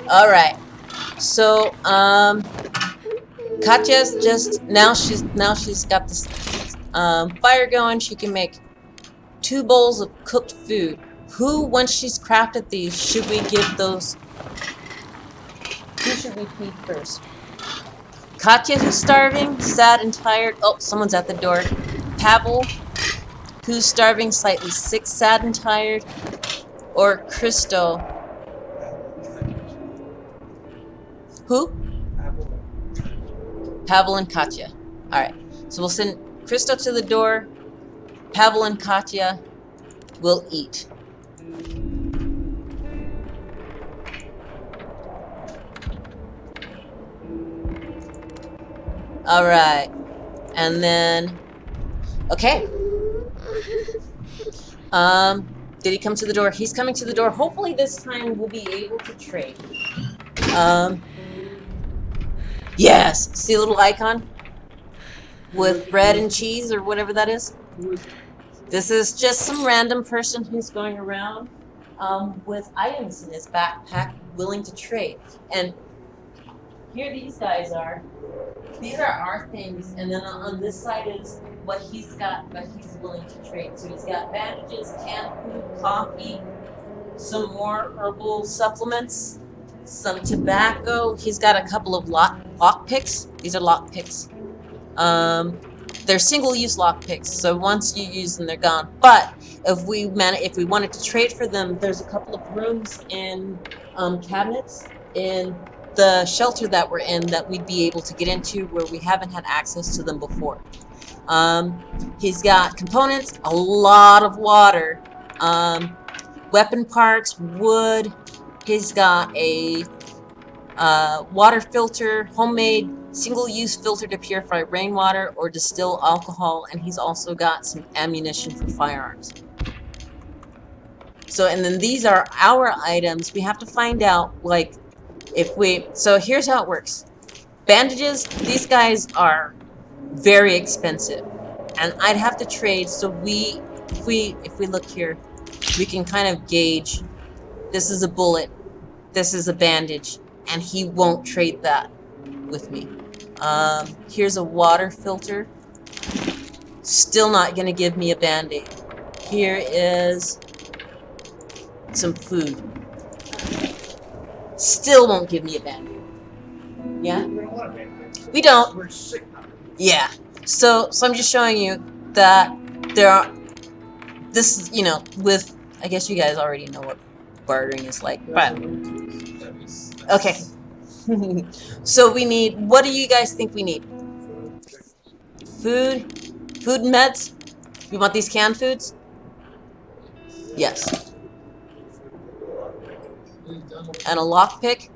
S1: All right, so Katya's just now she's got this fire going. She can make 2 bowls of cooked food. Who, once she's crafted these, should we give those? Who should we feed first? Katya, who's starving, sad and tired. Oh, someone's at the door. Pavel, who's starving, slightly sick, sad and tired, or Christo. Who? Pavel and Katya. Alright. So we'll send Christo to the door. Pavel and Katya will eat. Alright. And then... Okay. Did he come to the door? He's coming to the door. Hopefully this time we'll be able to trade. Yes! See a little icon? With bread and cheese or whatever that is? This is just some random person who's going around with items in his backpack, willing to trade. And here these guys are. These are our things, and then on this side is what he's got, what he's willing to trade. So he's got bandages, canned food, coffee, some more herbal supplements, some tobacco. He's got a couple of lock picks. These are lock picks. They're single-use lock picks, so once you use them, they're gone. But if we wanted to trade for them, there's a couple of rooms in cabinets in the shelter that we're in that we'd be able to get into where we haven't had access to them before. He's got components, a lot of water, weapon parts, wood. He's got a water filter, homemade single-use filter to purify rainwater or distill alcohol, and he's also got some ammunition for firearms. So, and then these are our items. We have to find out, like, so here's how it works. Bandages, these guys are very expensive, and I'd have to trade, so if we look here, we can kind of gauge, this is a bullet, this is a bandage, and he won't trade that with me. Here's a water filter. Still not gonna give me a band-aid. Here is some food. Still won't give me a band-aid. Yeah?
S3: We don't want a band-aid.
S1: We don't.
S3: We're sick now.
S1: Yeah. So I'm just showing you that there are, this is, you know, with, I guess you guys already know what bartering is like, but okay. So we need, what do you guys think we need? Food and meds? We want these canned foods? Yes. And a lockpick?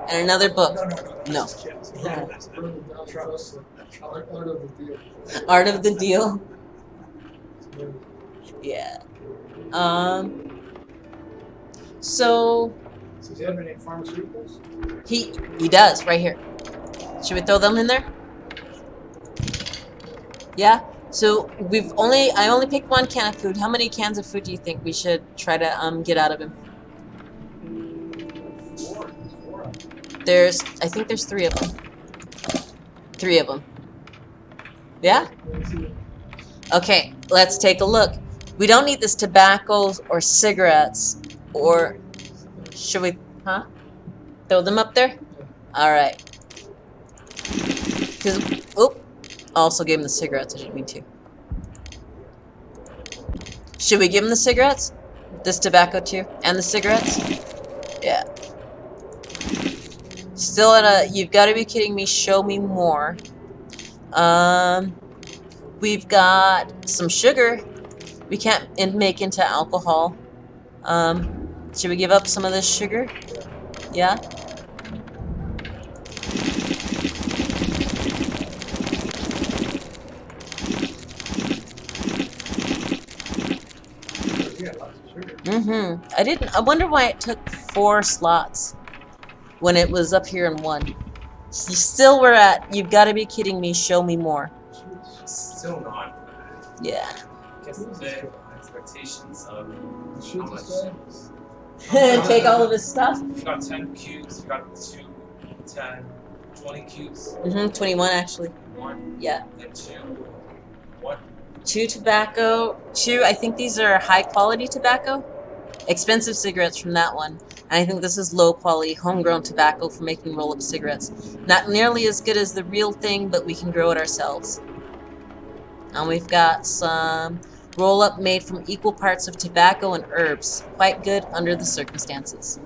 S1: And another book? No. Art of the deal? Yeah. So
S3: does he have any pharmaceuticals?
S1: He does, right here. Should we throw them in there? Yeah? So I only picked one can of food. How many cans of food do you think we should try to get out of him? I think there's 3 of them. 3 of them. Yeah? Okay, let's take a look. We don't need this tobacco or cigarettes, or should we, throw them up there? Alright. Also gave him the cigarettes, I didn't mean to. Should we give him the cigarettes? This tobacco too? And the cigarettes? Yeah. Still at a, you've got to be kidding me, show me more. We've got some sugar. We can't make into alcohol. Should we give up some of this sugar? Yeah? I wonder why it took 4 slots when it was up here in 1. You still were at, you've got to be kidding me, show me more.
S4: Still not.
S1: Yeah.
S4: I guess the expectations of how much.
S1: Take all of his stuff?
S4: We got 10 cubes, we got 2, 10, 20 cubes.
S1: 21 actually.
S4: 1.
S1: Yeah.
S4: And 2. What?
S1: 2 tobacco. 2, I think these are high quality tobacco. Expensive cigarettes from that one. And I think this is low quality homegrown tobacco for making roll-up cigarettes. Not nearly as good as the real thing, but we can grow it ourselves. And we've got some roll-up made from equal parts of tobacco and herbs. Quite good under the circumstances.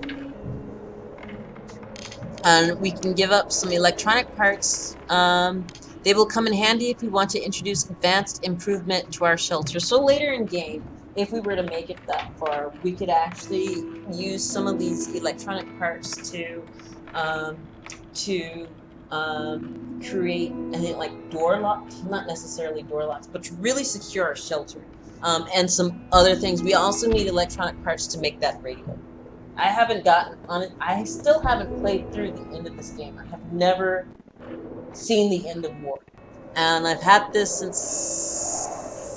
S1: And we can give up some electronic parts. They will come in handy if we want to introduce advanced improvement to our shelter. So later in game, if we were to make it that far, we could actually use some of these electronic parts to create, I think, like door locks, not necessarily door locks, but to really secure our shelter. And some other things. We also need electronic parts to make that radio. I haven't gotten on it. I still haven't played through the end of this game. I have never seen the end of war. and I've had this since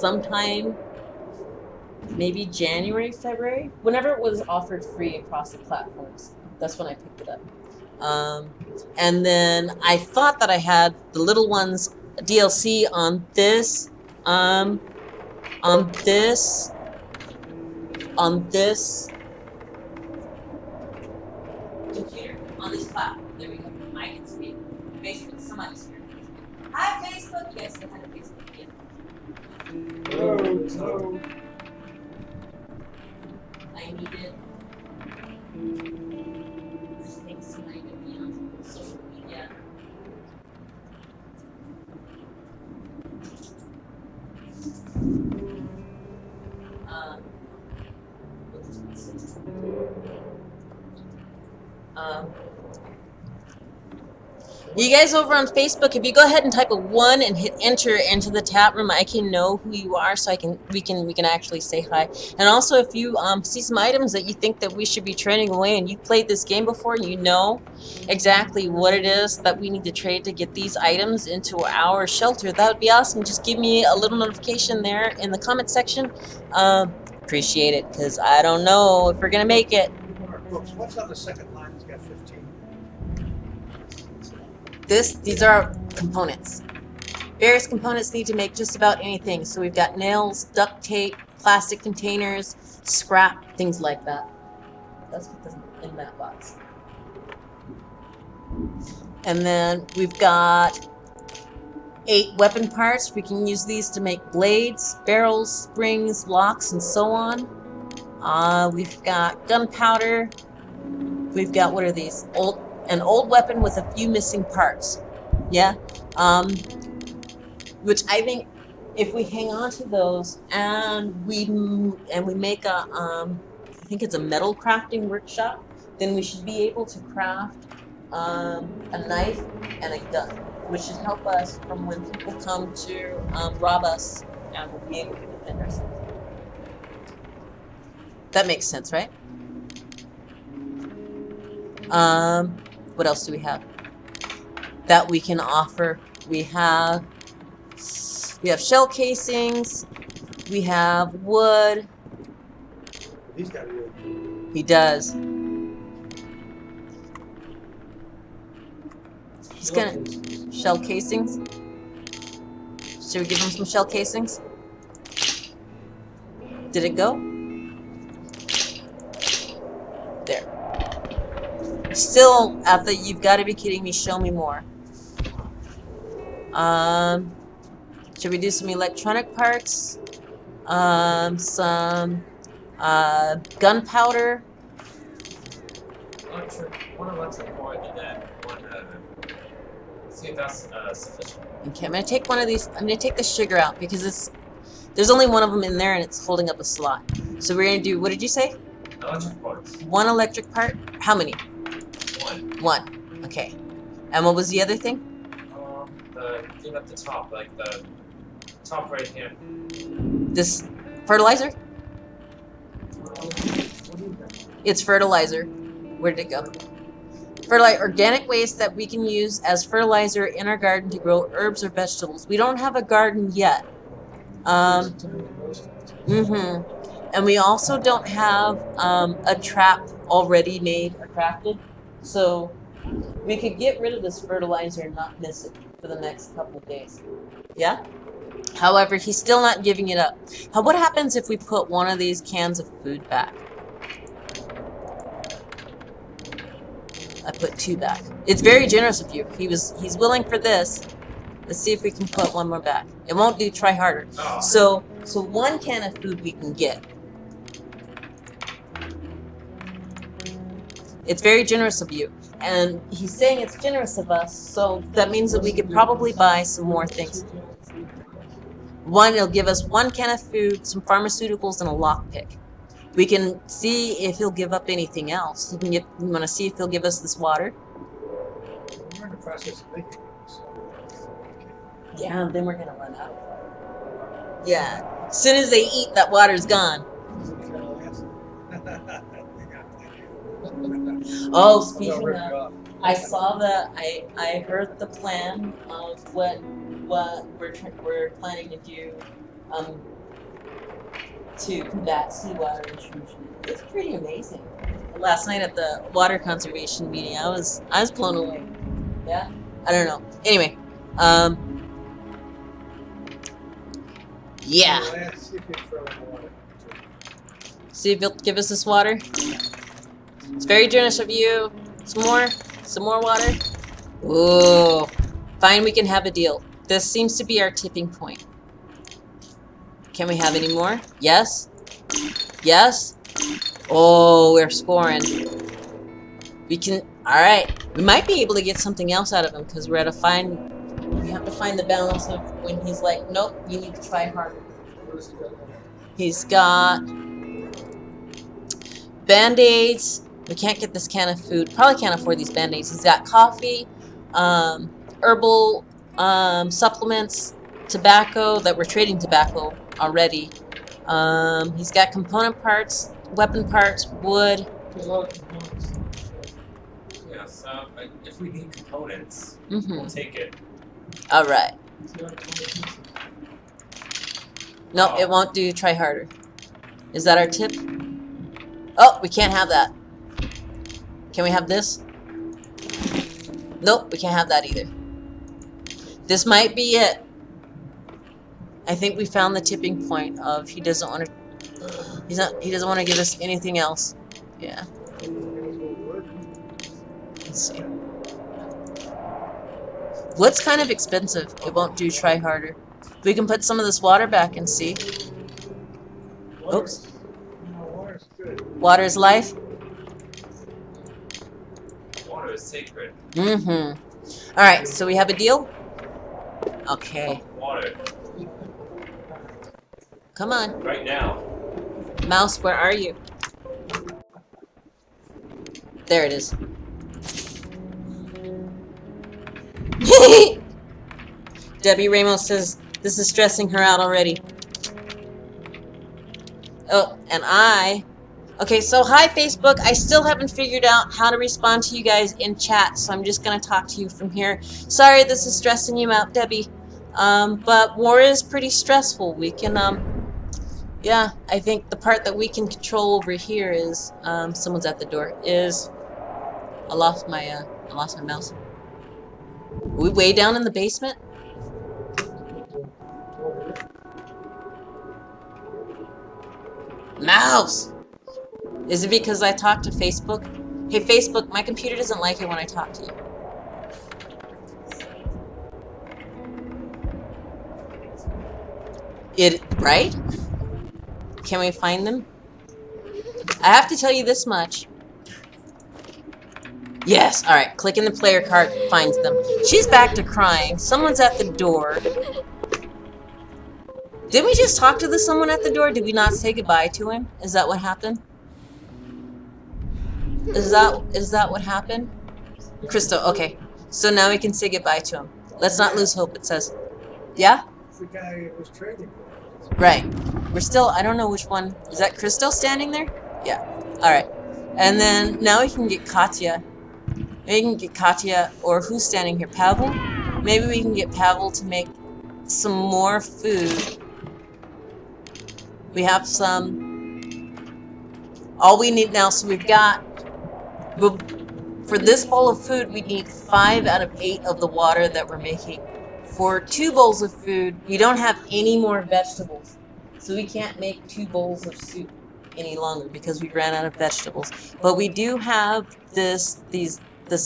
S1: sometime, maybe January, February, whenever it was offered free across the platforms. That's when I picked it up. And then I thought that I had the little ones DLC on this, on this computer, on this platform. There we go. I can speak. Facebook, somebody's here. Hi, Facebook. Yes, I had a Facebook. Yeah.
S2: Hello.
S1: I needed this thing somebody to be on social media. You guys over on Facebook, if you go ahead and type a 1 and hit enter into the chat room, I can know who you are, so we can actually say hi. And also, if you see some items that you think that we should be trading away, and you played this game before, and you know exactly what it is that we need to trade to get these items into our shelter, that would be awesome. Just give me a little notification there in the comment section. Appreciate it, because I don't know if we're gonna make it.
S3: What's on the second line? It's got 15.
S1: These are components. Various components need to make just about anything. So we've got nails, duct tape, plastic containers, scrap, things like that. That's what's in that box. And then we've got 8 weapon parts. We can use these to make blades, barrels, springs, locks, and so on. We've got gunpowder. We've got, what are these? An old weapon with a few missing parts. Yeah. Which I think if we hang on to those and we make a I think it's a metal crafting workshop, then we should be able to craft a knife and a gun, which should help us from when people come to rob us, and we'll be able to defend ourselves. That makes sense, right? What else do we have that we can offer? We have shell casings. We have wood.
S3: He's got wood.
S1: He does. He's gonna shell casings. Should we give him some shell casings? Did it go? There. Still, after you've got to be kidding me. Show me more. Should we do some electronic parts? Some gunpowder.
S4: One electric board and then one. See if that's sufficient.
S1: Okay, I'm gonna take one of these. I'm gonna take the sugar out because there's only one of them in there and it's holding up a slot. So we're gonna do. What did you say?
S4: Electric parts.
S1: 1 electric part. How many?
S4: 1.
S1: 1. Okay. And what was the other thing?
S4: The thing at the top, like the top right hand.
S1: This fertilizer? It's fertilizer. Where did it go? Organic waste that we can use as fertilizer in our garden to grow herbs or vegetables. We don't have a garden yet. And we also don't have a trap already made or crafted. So we could get rid of this fertilizer and not miss it for the next couple of days. Yeah? However, he's still not giving it up. What happens if we put one of these cans of food back? I put 2 back. It's very generous of you. He's willing for this. Let's see if we can put 1 more back. It won't do. Try harder.
S4: Oh.
S1: So 1 can of food we can get. It's very generous of you. And he's saying it's generous of us, so that means that we could probably buy some more things. It'll give us 1 can of food, some pharmaceuticals, and a lockpick. We can see if he'll give up anything else. We want to see if he'll give us this water.
S3: We're in the process of making it. So.
S1: Yeah, and then we're gonna run out. Yeah, as soon as they eat, that water's gone. Oh, speaking of, I saw I heard the plan of what what we're planning to do to combat seawater intrusion. It's pretty amazing. Last night at the water conservation meeting, I was blown away. Yeah, I don't know. Anyway, yeah.
S3: See if you can throw in the water.
S1: See if you'll give us this water. It's very generous of you. Some more water. Ooh, fine. We can have a deal. This seems to be our tipping point. Can we have any more? Yes. Yes. Oh, we're scoring. We can. All right. We might be able to get something else out of him because we're at a fine. We have to find the balance of when he's like, nope, you need to try harder.
S2: What has he got now?
S1: He's got Band-Aids. We can't get this can of food. Probably can't afford these Band-Aids. He's got coffee, herbal supplements, tobacco that we're trading tobacco already. He's got component parts, weapon parts, wood.
S2: There's a lot of components.
S4: Yeah, so if we need components,
S1: Mm-hmm.
S4: we'll take it.
S1: All right.
S2: He's got 20 pieces.
S1: No, it won't do. Try harder. Is that our tip? Oh, we can't have that. Can we have this? Nope, we can't have that either. This might be it. I think we found the tipping point of he doesn't want to. He doesn't want to give us anything else. Yeah. Let's see. What's kind of expensive? It won't do. Try harder. We can put some of this water back and see. Oops.
S3: No, water's good.
S1: Water is life.
S4: Water is sacred.
S1: Mm-hmm. All right. So we have a deal. Okay.
S4: Water.
S1: Come on.
S4: Right now.
S1: Mouse, where are you? There it is. Debbie Ramos says this is stressing her out already. Oh, and okay, so hi Facebook. I still haven't figured out how to respond to you guys in chat, so I'm just gonna talk to you from here. Sorry this is stressing you out, Debbie. But war is pretty stressful. We can yeah, I think the part that we can control over here is someone's at the door. I lost my mouse. Are we way down in the basement? Mouse! Is it because I talked to Facebook? Hey Facebook, my computer doesn't like it when I talk to you. Right? Can we find them? I have to tell you this much. Yes, alright. Clicking the player card finds them. She's back to crying. Someone's at the door. Didn't we just talk to someone at the door? Did we not say goodbye to him? Is that what happened? Is that what happened? Crystal, okay. So now we can say goodbye to him. Let's not lose hope, it says. Yeah?
S3: It's the guy who was trading.
S1: Right. We're still, I don't know which one. Is that Crystal standing there? Yeah. Alright. And then now we can get Katya. Maybe we can get Katya, or who's standing here? Pavel? Maybe we can get Pavel to make some more food. We have some. All we need now, so we've got. For this bowl of food, we need 5 out of 8 of the water that we're making. For 2 bowls of food, we don't have any more vegetables. So we can't make 2 bowls of soup any longer because we ran out of vegetables. But we do have this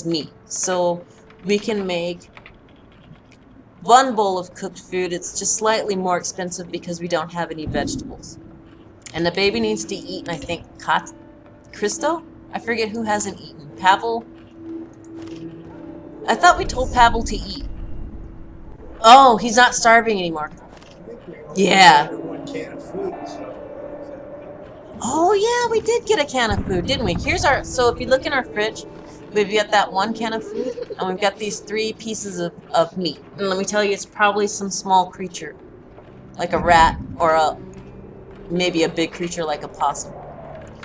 S1: meat. So we can make 1 bowl of cooked food. It's just slightly more expensive because we don't have any vegetables. And the baby needs to eat, and I think Crystal? I forget who hasn't eaten. Pavel? I thought we told Pavel to eat. Oh, he's not starving anymore. Yeah.
S3: 1 can of food, so.
S1: Oh yeah, we did get a can of food, didn't we? So if you look in our fridge, we've got that 1 can of food, and we've got these 3 pieces of meat. And let me tell you, it's probably some small creature, like a rat, or maybe a big creature like a possum.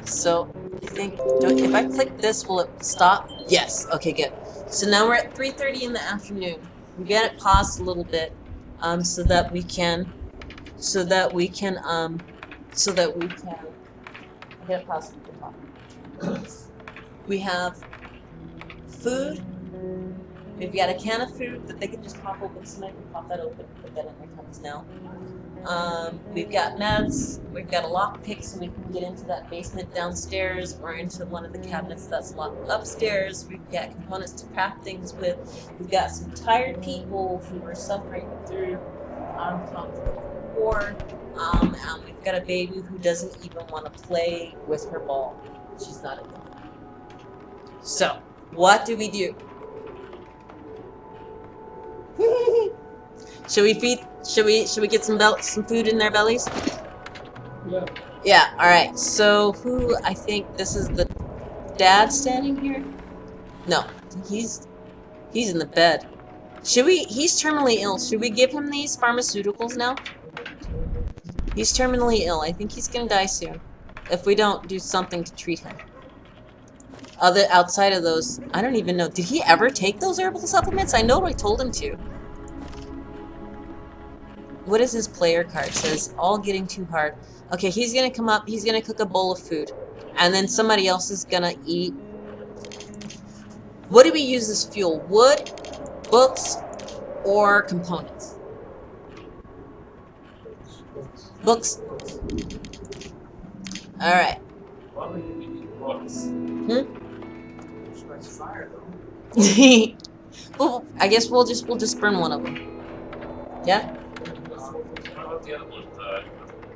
S1: So I think, if I click this, will it stop? Yes, okay, good. So now we're at 3:30 in the afternoon. We get it paused a little bit. so that we can I get possibly talk. We have food. We've got a can of food that they can just pop open. Somebody can pop that open and put that in their cups now. We've got meds. We've got a lockpick so we can get into that basement downstairs or into one of the cabinets that's locked upstairs. We've got components to craft things with. We've got some tired people who are suffering through conflict war. And we've got a baby who doesn't even want to play with her ball. She's not a good. So, what do we do? Should we feed? Should we get some food in their bellies?
S2: Yeah.
S1: Yeah. All right. So who? I think this is the dad standing here. No, he's in the bed. Should we? He's terminally ill. Should we give him these pharmaceuticals now? He's terminally ill. I think he's gonna die soon. If we don't do something to treat him. Outside of those, I don't even know. Did he ever take those herbal supplements? I know I told him to. What is his player card? It says all getting too hard. Okay, he's gonna come up. He's gonna cook a bowl of food, and then somebody else is gonna eat. What do we use as fuel? Wood, books, or components? Books. All right.
S4: Why would you need books?
S3: It's fire though.
S1: Well, I guess we'll just burn one of them. Yeah.
S4: What about the other one?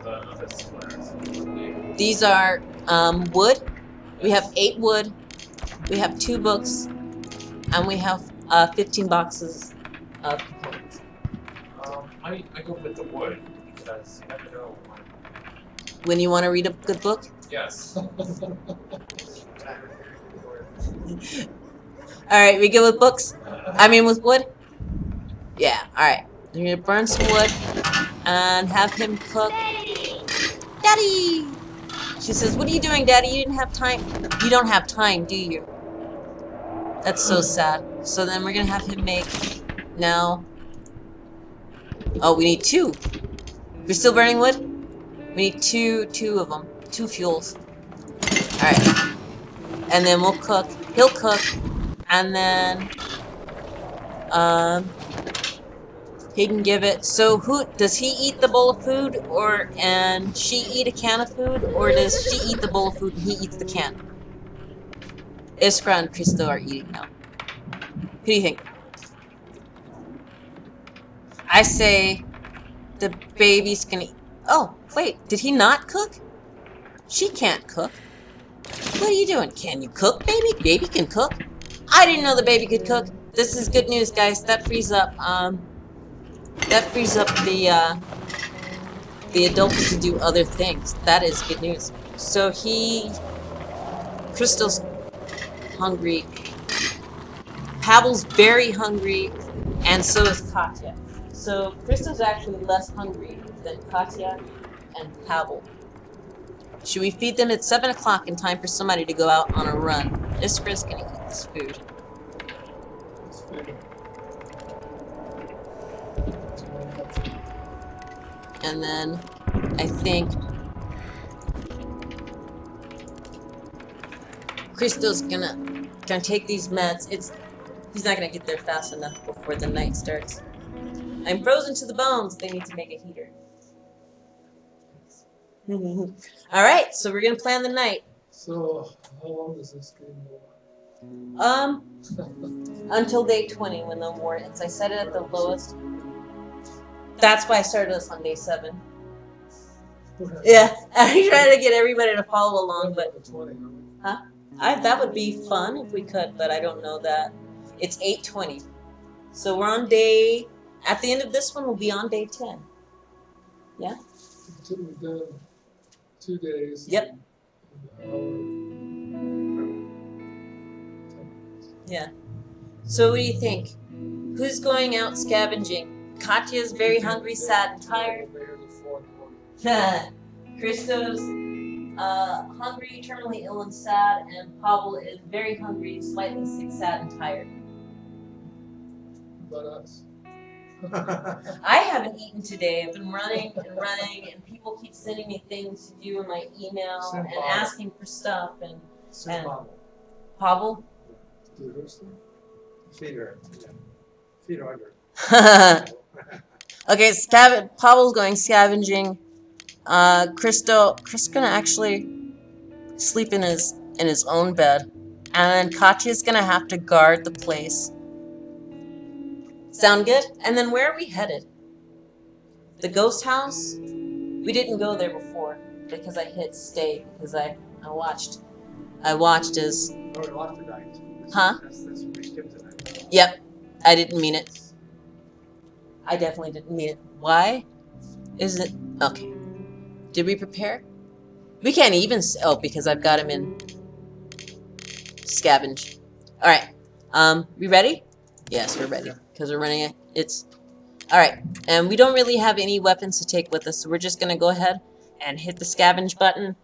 S4: The other squares?
S1: These are wood. We have 8 wood. We have 2 books, and we have 15 boxes of components.
S4: I go with the wood because you never know
S1: When you want to read a good book.
S4: Yes.
S1: All right, we good with books? I mean with wood? Yeah, all right. We're gonna burn some wood and have him cook. Daddy! She says, what are you doing, Daddy? You didn't have time. You don't have time, do you? That's so sad. So then we're gonna have him make now. Oh, we need 2. We're still burning wood? We need two of them. 2 fuels. All right. And then we'll cook. He'll cook. And then he can give it. So who does he eat the bowl of food, and she eat a can of food, or does she eat the bowl of food and he eats the can? Iskra and Christo are eating now. Who do you think? I say the baby's gonna eat. Oh, wait, did he not cook? She can't cook. What are you doing? Can you cook, baby? Baby can cook? I didn't know the baby could cook. This is good news, guys. That frees up the adults to do other things. That is good news. So Crystal's hungry. Pavel's very hungry, and so is Katya. So Crystal's actually less hungry than Katya and Pavel. Should we feed them at 7 o'clock in time for somebody to go out on a run? Iskra's gonna eat this food.
S2: It's food.
S1: And then I think Crystal's gonna take these meds. He's not gonna get there fast enough before the night starts. I'm frozen to the bones. They need to make a heater. All right, so we're gonna plan the night.
S2: So, how long does this game go on?
S1: Until day 20 when the war ends. I set it at the lowest. That's why I started us on day 7. Yeah, I try to get everybody to follow along, but that would be fun if we could, but I don't know that. It's 8:20, so we're on day. At the end of this one, we'll be on day 10. Yeah.
S2: Until we've done 2 days.
S1: Yep.
S2: And
S1: Yeah. So what do you think? Who's going out scavenging? Katya's very hungry, sad, and tired. Christo's hungry, terminally ill and sad, and Pavel is very hungry, slightly sick, sad, and tired.
S2: About us.
S1: I haven't eaten today. I've been running and running, and people keep sending me things to do in my email
S2: Send
S1: and
S2: Pavel.
S1: asking for stuff. And
S2: Send Pavel.
S1: Pavel?
S2: Do the first thing? Feed her. Yeah. Feed her.
S1: Okay, Pavel's going scavenging. Chris gonna actually sleep in his own bed, and Katya's gonna have to guard the place. Sound good? And then where are we headed? The ghost house? We didn't go there before because I hit stay because I watched as
S2: Oh, we lost tonight.
S1: Huh?
S2: That's we skipped tonight.
S1: Yep. I didn't mean it. I definitely didn't mean it. Why? Is it okay? Did we prepare? We can't even because I've got him in scavenge. All right. We ready? Yes, we're ready because we're running it. It's all right, and we don't really have any weapons to take with us, so we're just gonna go ahead and hit the scavenge button.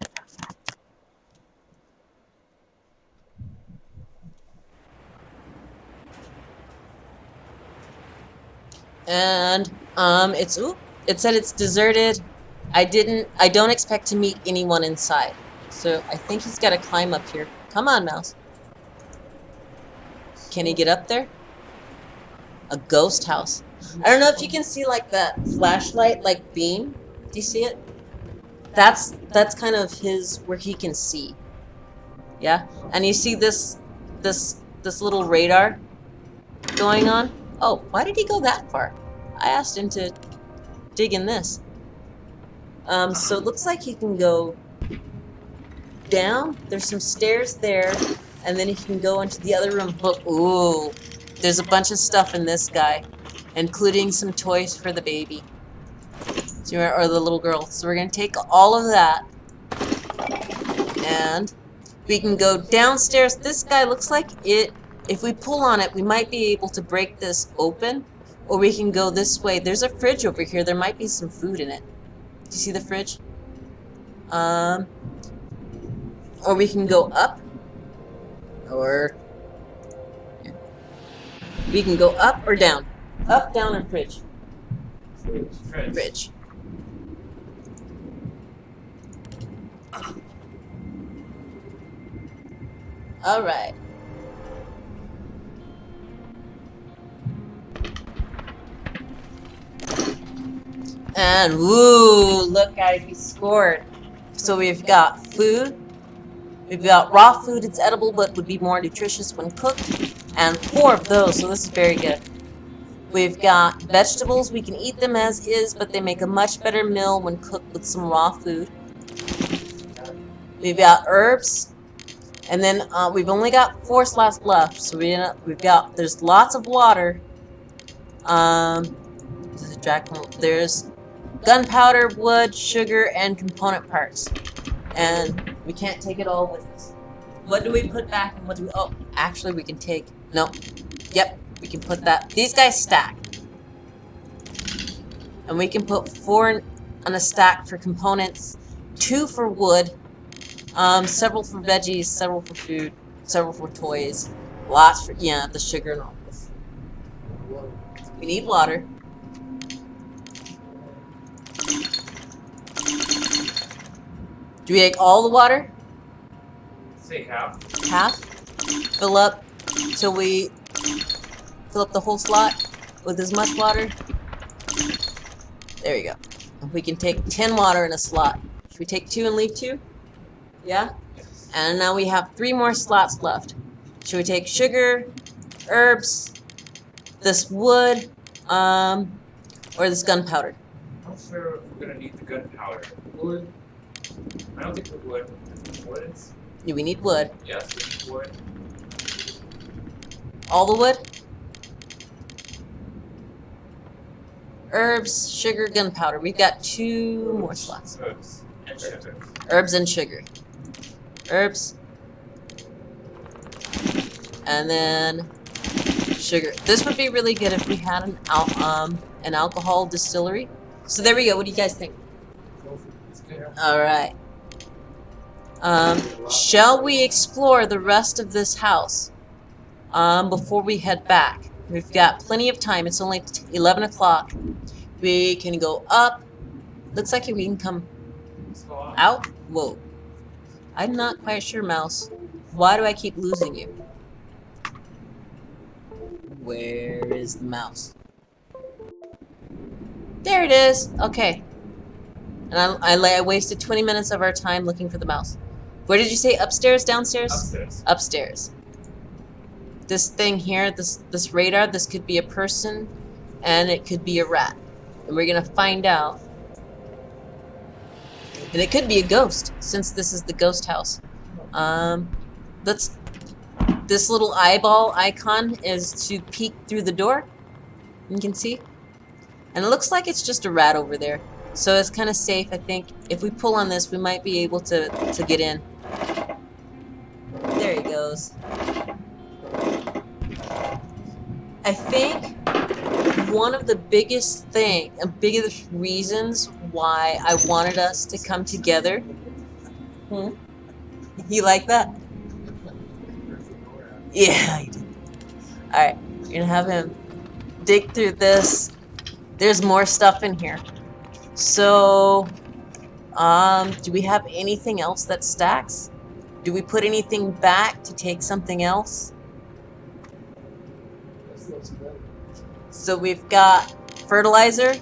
S1: And it said it's deserted. I don't expect to meet anyone inside. So I think he's got to climb up here. Come on, mouse. Can he get up there? A ghost house. I don't know if you can see like that flashlight like beam. Do you see it? That's kind of his where he can see. Yeah? And you see this little radar going on? Oh, why did he go that far? I asked him to dig in this. So it looks like he can go down. There's some stairs there, and then he can go into the other room. But ooh, there's a bunch of stuff in this guy, including some toys for the baby, or the little girl. So we're gonna take all of that, and we can go downstairs. This guy looks like it. If we pull on it, we might be able to break this open, or we can go this way. There's a fridge over here. There might be some food in it. Do you see the fridge? Or we can go up, or we can go up or down. Up, down, and fridge. Fridge. All right. And woo, look guys, we scored. So we've got food. We've got raw food, it's edible but would be more nutritious when cooked. And 4 of those, so this is very good. We've got vegetables, we can eat them as is, but they make a much better meal when cooked with some raw food. We've got herbs. And then we've only got 4 slots left, so there's lots of water. There's gunpowder, wood, sugar, and component parts. And we can't take it all with us. What do we put back and what do we... Oh, actually we can take... No. Yep, we can put that... These guys stack. And we can put 4 on a stack for components, 2 for wood, several for veggies, several for food, several for toys, lots for... Yeah, the sugar and all this. We need water. Do we take all the water?
S4: Say half.
S1: Half? Fill up till we fill up the whole slot with as much water. There you go. We can take 10 water in a slot. Should we take 2 and leave 2? Yeah? And now we have 3 more slots left. Should we take sugar, herbs, this wood, or this gunpowder?
S4: I'm not sure if we're gonna need the gunpowder. Wood. I don't think we would. Wood is.
S1: Do we need wood?
S4: Yes, we need wood.
S1: All the wood? Herbs, sugar, gunpowder. We've got 2 more slots.
S4: Herbs and sugar.
S1: Herbs and sugar. Herbs. And then sugar. This would be really good if we had an alcohol distillery. So there we go. What do you guys think? All right. Shall we explore the rest of this house before we head back? We've got plenty of time. It's only 11 o'clock. We can go up. Looks like we can come
S4: Let's go out.
S1: out. Whoa. I'm not quite sure, Mouse. Why do I keep losing you? Where is the mouse? There it is. Okay. And I wasted 20 minutes of our time looking for the mouse. Where did you say? Upstairs? Downstairs?
S4: Upstairs.
S1: Upstairs. This thing here, this radar, this could be a person, and it could be a rat. And we're gonna find out. And it could be a ghost, since this is the ghost house. This little eyeball icon is to peek through the door. You can see. And it looks like it's just a rat over there. So it's kind of safe, I think. If we pull on this, we might be able to get in. There he goes. I think one of the biggest reasons why I wanted us to come together. You like that? Yeah, I did. Alright, we're gonna have him dig through this. There's more stuff in here. So, do we have anything else that stacks? Do we put anything back to take something else? So we've got fertilizer,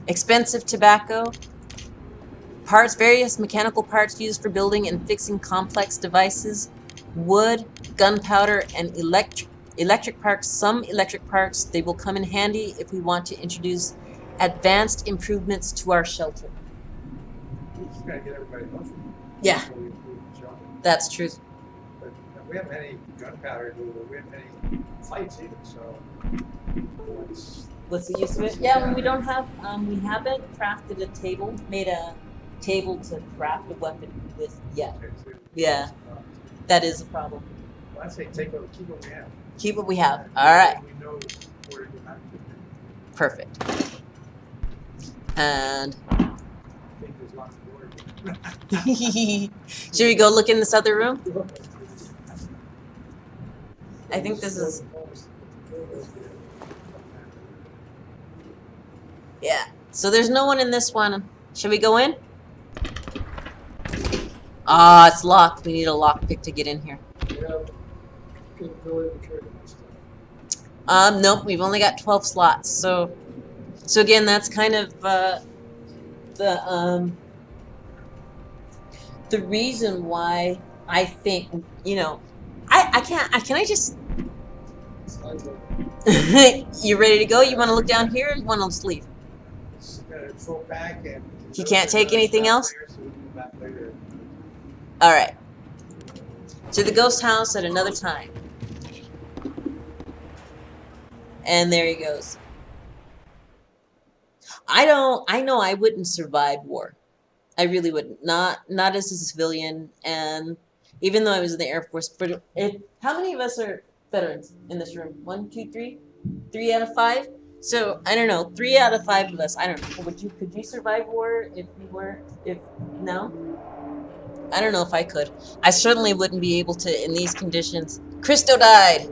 S1: expensive tobacco, parts, various mechanical parts used for building and fixing complex devices, wood, gunpowder, and electric parts. Some electric parts, they will come in handy if we want to introduce advanced improvements to our shelter.
S2: We just gotta get everybody healthy.
S1: Yeah,
S2: So we improve the shelter.
S1: that's true.
S2: But we haven't had any gunpowder, we haven't had any fights either, so.
S1: What's the use of it? Yeah, we don't have, we haven't crafted a table, made a table to craft a weapon with yet. Yeah, that is a problem.
S2: Well, I say keep what we have.
S1: Keep what we have. All right.
S2: We know where to go back to.
S1: Perfect. And
S2: I think there's lots of work.
S1: should we go look in this other room? I think this is, yeah. So there's no one in this one. Should we go in? Ah, it's locked. We need a lockpick to get in here. Nope, we've only got 12 slots. So again, that's kind of the reason why I think, you know, can I just you ready to go? You want to look down here or you want to just leave?
S2: Go back and
S1: You can't take anything else?
S2: so we can go back later.
S1: All right. To the ghost house at another time. And there he goes. I know I wouldn't survive war. I really wouldn't. Not as a civilian, and even though I was in the Air Force, but how many of us are veterans in this room? 1, 2, 3? 3 out of 5? So I don't know, 3 out of 5 of us, I don't know. Could you survive war no? I don't know if I could. I certainly wouldn't be able to in these conditions. Christo died.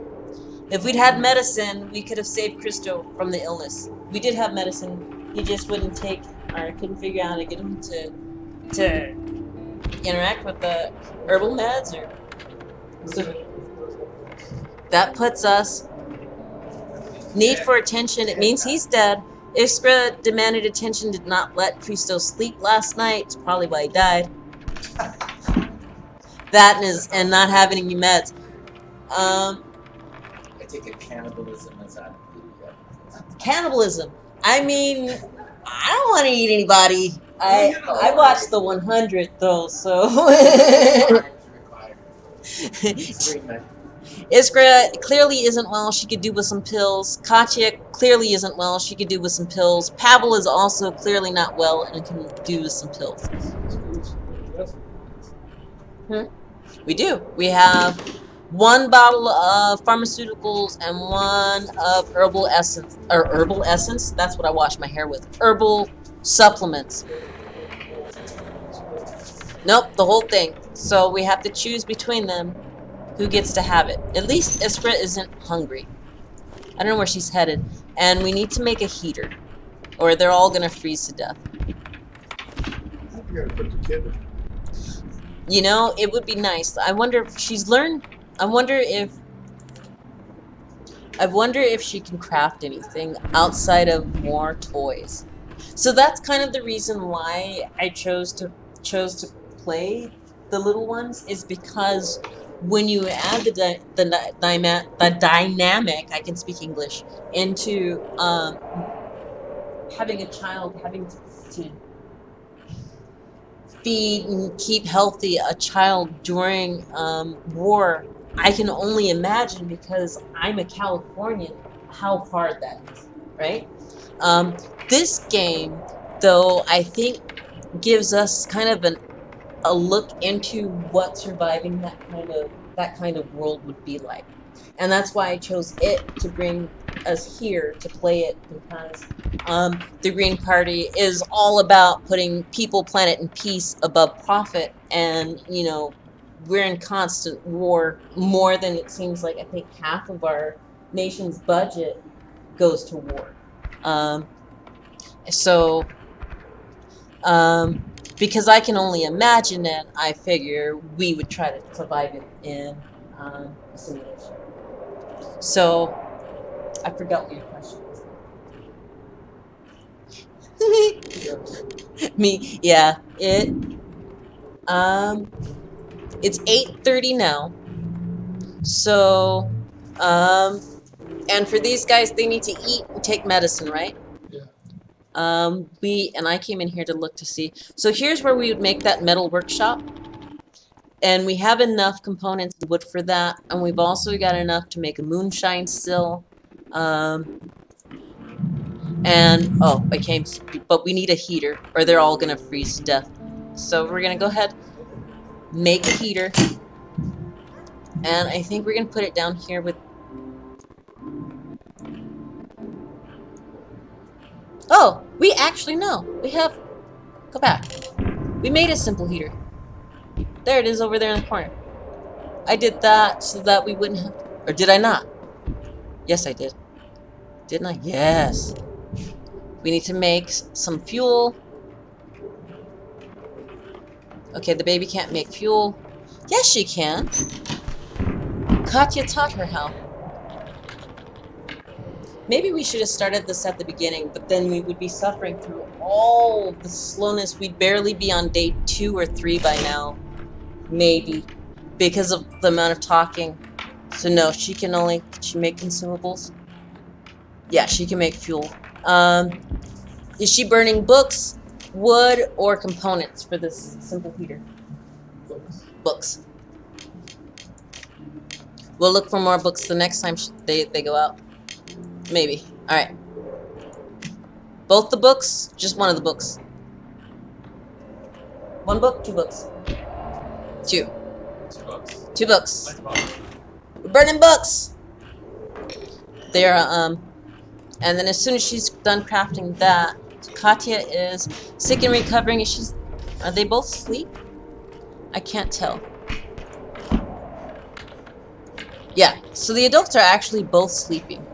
S1: If we'd had medicine, we could have saved Christo from the illness. We did have medicine. He just wouldn't take, or couldn't figure out how to get him to interact with the herbal meds. Or so that puts us need for attention. It means he's dead. Iskra demanded attention. Did not let Christo sleep last night. It's probably why he died. That and not having any meds.
S4: I take it cannibalism as that.
S1: Cannibalism. I mean, I don't want to eat anybody. I watched the 100 though, so. Iskra clearly isn't well. She could do with some pills. Katya clearly isn't well. She could do with some pills. Pavel is also clearly not well and can do with some pills. We do. We have 1 bottle of pharmaceuticals and 1 of herbal essence. Or herbal essence? That's what I wash my hair with. Herbal supplements. Nope, the whole thing. So we have to choose between them. who gets to have it. At least Iskra isn't hungry. I don't know where she's headed. And we need to make a heater, or they're all gonna freeze to death.
S2: You gotta put the kid.
S1: You know, it would be nice. I wonder if she's learned. I wonder if she can craft anything outside of more toys. So that's kind of the reason why I chose to play the little ones, is because when you add the dynamic, I can speak English, into having a child having to feed and keep healthy a child during war, I can only imagine, because I'm a Californian, how hard that is, right? This game, though, I think gives us kind of a look into what surviving that kind of world would be like. And that's why I chose it to bring us here to play it, because the Green Party is all about putting people, planet, and peace above profit. And, you know, we're in constant war. More than it seems like, I think half of our nation's budget goes to war. So, because I can only imagine it, I figure we would try to survive it in a simulation. So, I forgot what your question was. Me, yeah. It's 8:30 now. So, and for these guys, they need to eat and take medicine, right?
S2: Yeah.
S1: And I came in here to look to see. So here's where we would make that metal workshop. And we have enough components and wood for that. And we've also got enough to make a moonshine still. But we need a heater, or they're all gonna freeze to death. So we're gonna go ahead, make a heater. And I think we're gonna put it down here with... Oh, we actually know. We have... Go back. We made a simple heater. There it is over there in the corner. I did that so that we wouldn't have... Or did I not? Yes, I did. Didn't I? Yes. We need to make some fuel. Okay, the baby can't make fuel. Yes, she can. Katya taught her how. Maybe we should have started this at the beginning, but then we would be suffering through all the slowness. We'd barely be on day 2 or 3 by now. Maybe. Because of the amount of talking. So no, she can she make consumables? Yeah, she can make fuel. Is she burning books, wood, or components for this simple heater? Books. We'll look for more books the next time they go out. Maybe. Alright. Both the books? Just one of the books? One book? 2 books? 2.
S4: 2 books.
S1: 2 books.
S4: Like
S1: We're burning books! They're, and then as soon as she's done crafting that, Katya is sick and recovering. Are they both asleep? I can't tell. Yeah, so the adults are actually both sleeping.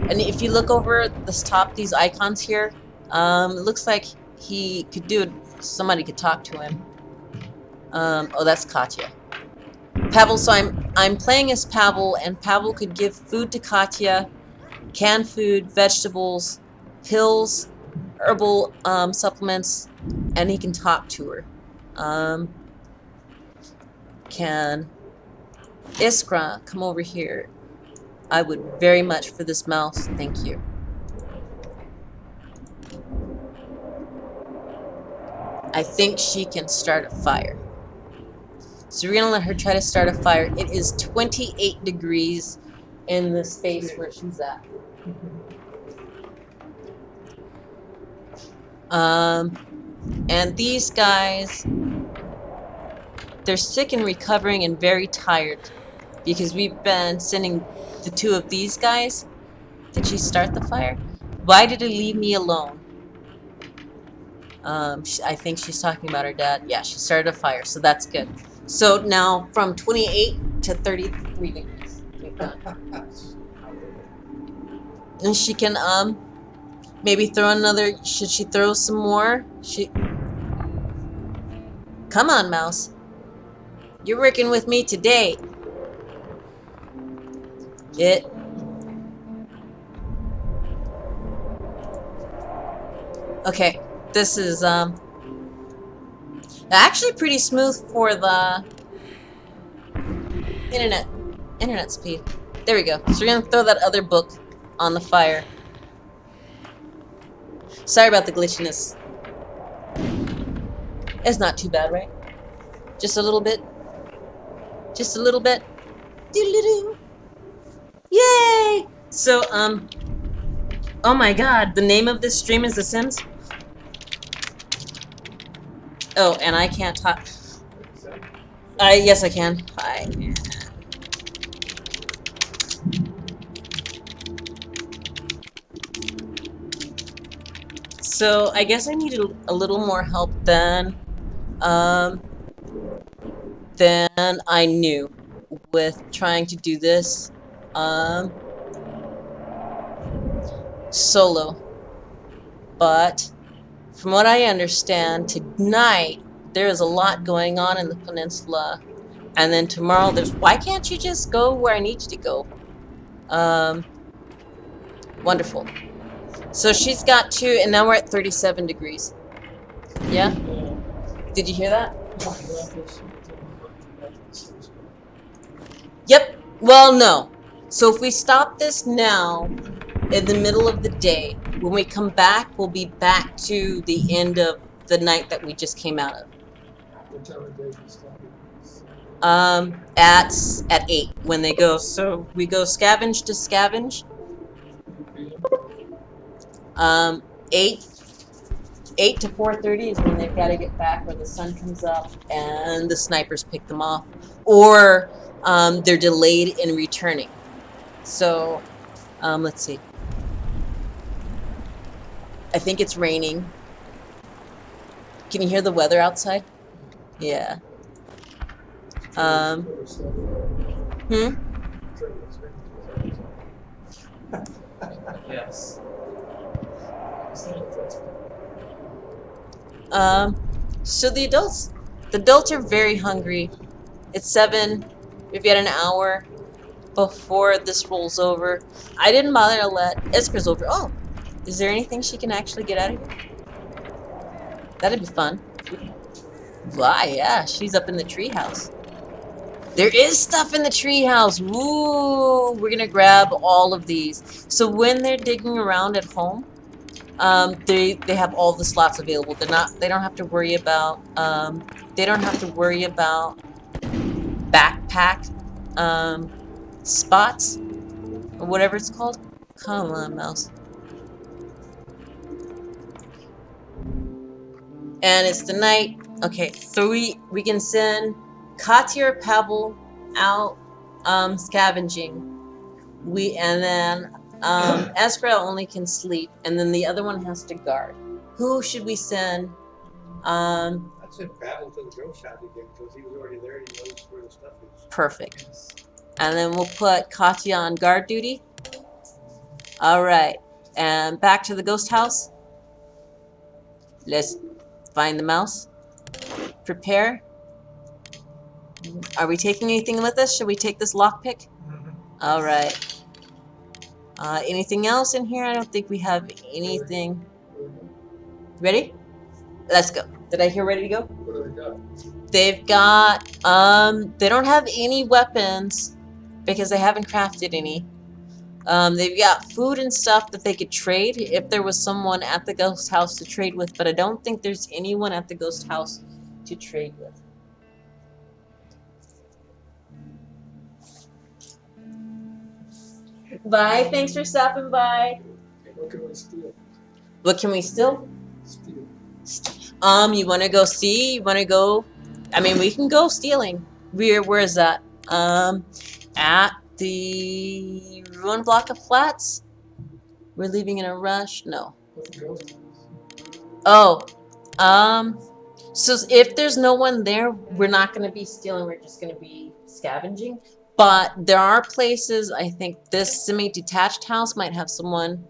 S1: And if you look over this top, these icons here, it looks like he could do it. Somebody could talk to him. Oh, that's Katya. Pavel, so I'm playing as Pavel, and Pavel could give food to Katya, canned food, vegetables, pills, herbal supplements, and he can talk to her. Can Iskra come over here? I would very much for this mouse. Thank you. I think she can start a fire. So we're gonna let her try to start a fire. It is 28 degrees in the space where she's at. And these guys, they're sick and recovering and very tired because we've been sending the 2 of these guys. Did she start the fire? Why did he leave me alone? I think she's talking about her dad. Yeah, she started a fire, so that's good. So now from 28 to 30, 3 degrees. We've done. And she can maybe throw another. Should she throw some more? Come on, mouse. You're working with me today. Okay. This is actually pretty smooth for the internet speed. There we go. So we're gonna throw that other book on the fire. Sorry about the glitchiness. It's not too bad, right? Just a little bit. Just a little bit. Doo-doo-doo. Yay! So, oh my god, the name of this stream is The Sims? Oh, and I can't talk. Yes, I can. So, I guess I needed a little more help than I knew with trying to do this, solo. But, from what I understand, tonight, there is a lot going on in the peninsula. And then tomorrow there's... Why can't you just go where I need you to go? Wonderful. So she's got 2, and now we're at 37 degrees. Yeah? Did you hear that? Yep. Well, no. So if we stop this now, in the middle of the day, when we come back, we'll be back to the end of the night that we just came out of. At 8 when they go. So we go scavenge to scavenge. 8 to 4:30 is when they've got to get back, where the sun comes up and the snipers pick them off, or they're delayed in returning. So let's see. I think it's raining. Can you hear the weather outside? Yeah.
S4: Yes.
S1: So the adults are very hungry. It's 7. We've got an hour before this rolls over. I didn't bother to let Iskra's over. Oh, is there anything she can actually get out of here? That'd be fun. Why, yeah, she's up in the treehouse. There is stuff in the treehouse. Woo! We're gonna grab all of these. So when they're digging around at home, they have all the slots available. They don't have to worry about backpack spots or whatever it's called. Come on, mouse. And it's the night. Okay, so we can send Katya or Pavel out scavenging. And then Eskra only can sleep, and then the other one has to guard. Who should we send?
S2: I'd send Pavel to the ghost house again, because he was already there. He knows where the stuff is.
S1: Perfect. And then we'll put Katya on guard duty. All right, and back to the ghost house. Let's find the mouse. Prepare. Are we taking anything with us? Should we take this lockpick? All right. Anything else in here? I don't think we have anything. Ready? Let's go. Did I hear ready to go?
S2: What do they got?
S1: They've got, they don't have any weapons because they haven't crafted any. They've got food and stuff that they could trade if there was someone at the ghost house to trade with, but I don't think there's anyone at the ghost house to trade with. Bye. Thanks for stopping by.
S2: What can we steal?
S1: What can we steal?
S2: Steal.
S1: You want to go see? You want to go? I mean, we can go stealing. Where is that? At the ruined block of flats? We're leaving in a rush? No.
S2: What the ghost house?
S1: Oh. So if there's no one there, we're not going to be stealing. We're just going to be scavenging. But there are places, I think this semi-detached house might have someone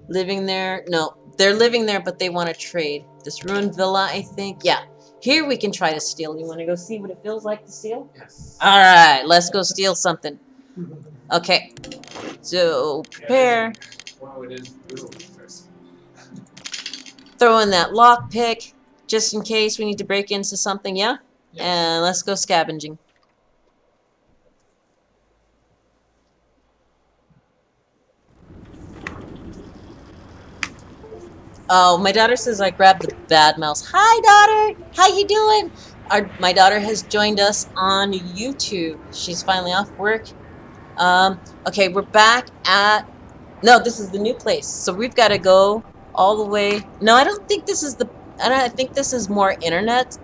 S1: living there. No, they're living there, but they want to trade. This ruined villa, I think. Yeah. Here we can try to steal. You want to go see what it feels like to steal?
S4: Yes.
S1: All right, let's go steal something. Okay. So prepare.
S4: Wow, it is brutal first.
S1: Throw in that lockpick just in case we need to break into something. Yeah.
S4: Yes.
S1: And let's go scavenging. Oh, my daughter says I grabbed the bad mouse. Hi, daughter. How you doing? My daughter has joined us on YouTube. She's finally off work. Okay, we're back at... No, this is the new place. So we've got to go all the way... No, I don't think this is the... I think this is more internet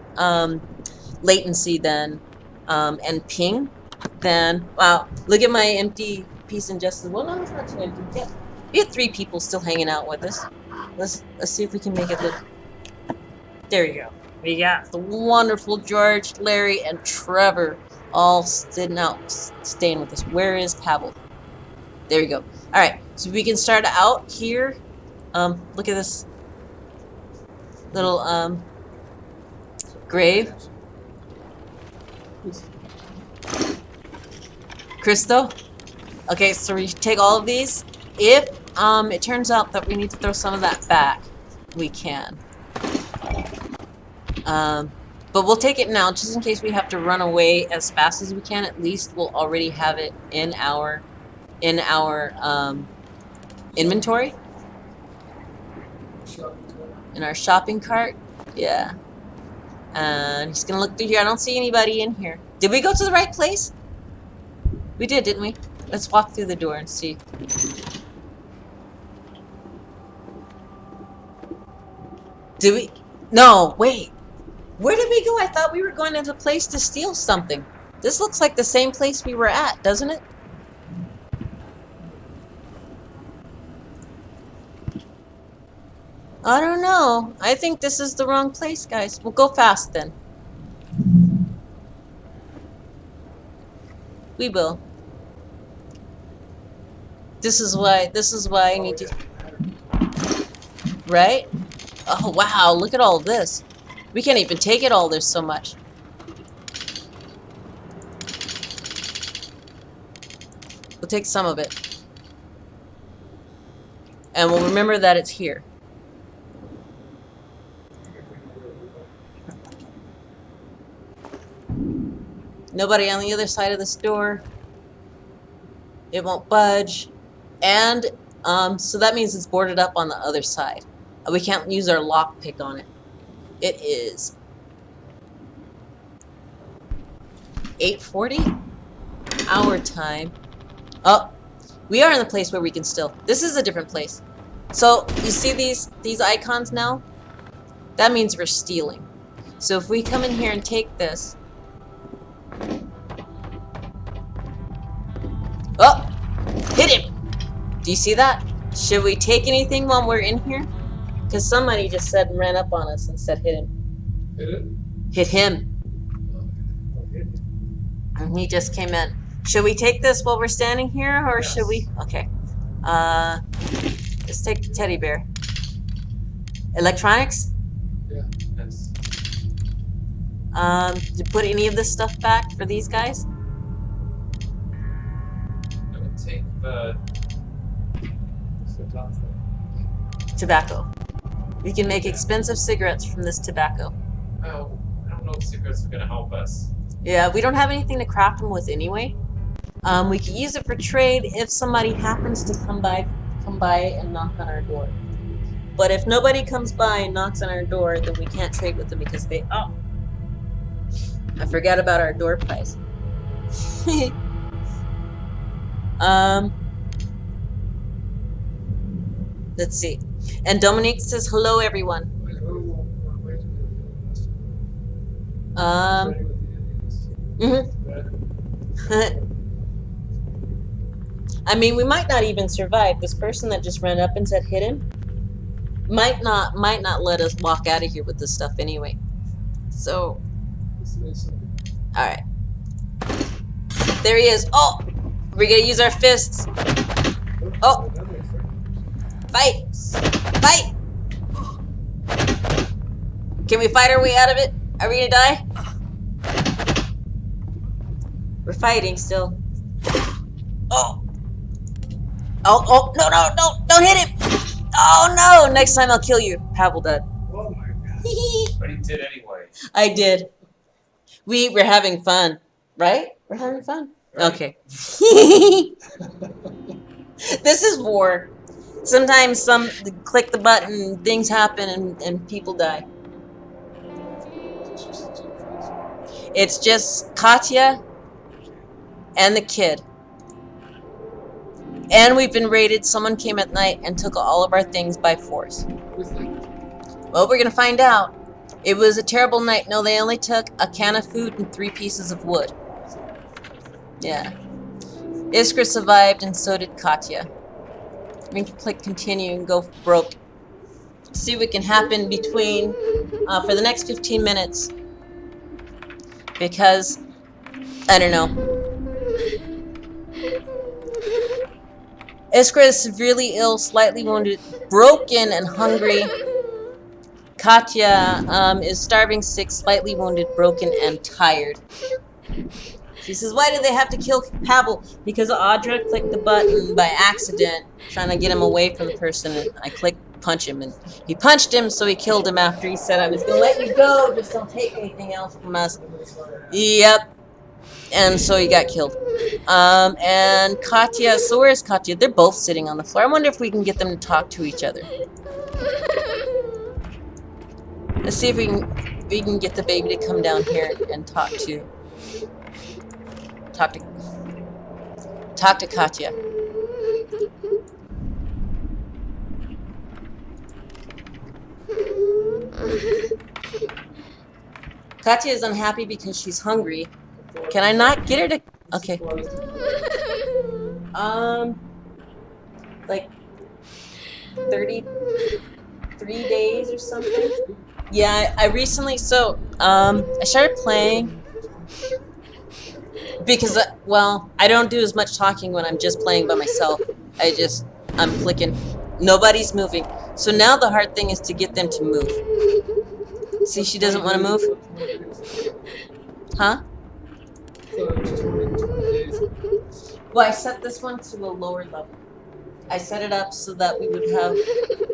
S1: latency than... and ping than... Wow, look at my empty Peace and Justice. Well, no, it's not too empty. Yeah. We had 3 people still hanging out with us. Let's see if we can make it look. There you go. We got the wonderful George, Larry, and Trevor all staying with us. Where is Pavel? There you go. All right, so we can start out here. Look at this little grave. Christo. Okay, so we take all of these. If it turns out that we need to throw some of that back, we can. But we'll take it now, just in case we have to run away as fast as we can. At least we'll already have it in our inventory, in our shopping cart. Yeah. And he's gonna look through here. I don't see anybody in here. Did we go to the right place? We did, didn't we? Let's walk through the door and see. Did we? No, wait. Where did we go? I thought we were going to the place to steal something. This looks like the same place we were at, doesn't it? I don't know. I think this is the wrong place, guys. We'll go fast then. We will. This is why I need to... Right? Oh, wow, look at all this. We can't even take it all, there's so much. We'll take some of it. And we'll remember that it's here. Nobody on the other side of this door. It won't budge. And, so that means it's boarded up on the other side. We can't use our lockpick on it. It is 8:40 our time. Oh, we are in the place where we can still. This is a different place. So you see these icons now? That means we're stealing. So if we come in here and take this. Oh, hit him. Do you see that? Should we take anything while we're in here? Because somebody just said and ran up on us and said hit him.
S2: Hit it?
S1: Hit him. And he just came in. Should we take this while we're standing here, or should we? Okay. Let's take the teddy bear. Electronics?
S2: Yeah.
S4: Yes.
S1: To put any of this stuff back for these guys?
S4: I would take the...
S2: What's the top thing?
S1: Tobacco. We can make expensive cigarettes from this tobacco.
S4: Well, I don't know if cigarettes are gonna help us.
S1: Yeah, we don't have anything to craft them with anyway. We could use it for trade if somebody happens to come by and knock on our door. But if nobody comes by and knocks on our door, then we can't trade with them because they... Oh! I forgot about our door price. Let's see. And Dominique says, hello, everyone. I mean, we might not even survive. This person that just ran up and said hit him might not let us walk out of here with this stuff anyway. So, all right. There he is. Oh, we're gonna use our fists. Oh, fight, fight. Can we fight our way out of it? Are we gonna die? We're fighting still. Oh, oh, no, no, no, don't hit him. Oh no, next time I'll kill you. Pavel dead.
S2: Oh my god.
S4: But he did anyway.
S1: I did. We're having fun, right? We're having fun.
S4: Right.
S1: Okay. This is war. Sometimes click the button, things happen, and people die. It's just Katya and the kid. And we've been raided. Someone came at night and took all of our things by force. Well, we're gonna find out. It was a terrible night. No, they only took a can of food and 3 pieces of wood. Yeah. Iskra survived, and so did Katya. We can click continue and go broke. See what can happen between for the next 15 minutes. Because I don't know. Iskra is severely ill, slightly wounded, broken, and hungry. Katya is starving, sick, slightly wounded, broken, and tired. She says, why did they have to kill Pavel? Because Audra clicked the button by accident, trying to get him away from the person, and I clicked punch him, and he punched him, so he killed him after he said, I was going to let you go, just don't take anything else from us. Yep. And so he got killed. And Katya, so where's Katya? They're both sitting on the floor. I wonder if we can get them to talk to each other. Let's see if we can get the baby to come down here and talk to Katya. Katya is unhappy because she's hungry. Can I not get her to... Okay. Like 33 days or something. Yeah, I recently, I started playing because, well, I don't do as much talking when I'm just playing by myself. I'm clicking. Nobody's moving. So now the hard thing is to get them to move. See, she doesn't want to move? Huh? Well, I set this one to a lower level. I set it up so that we would have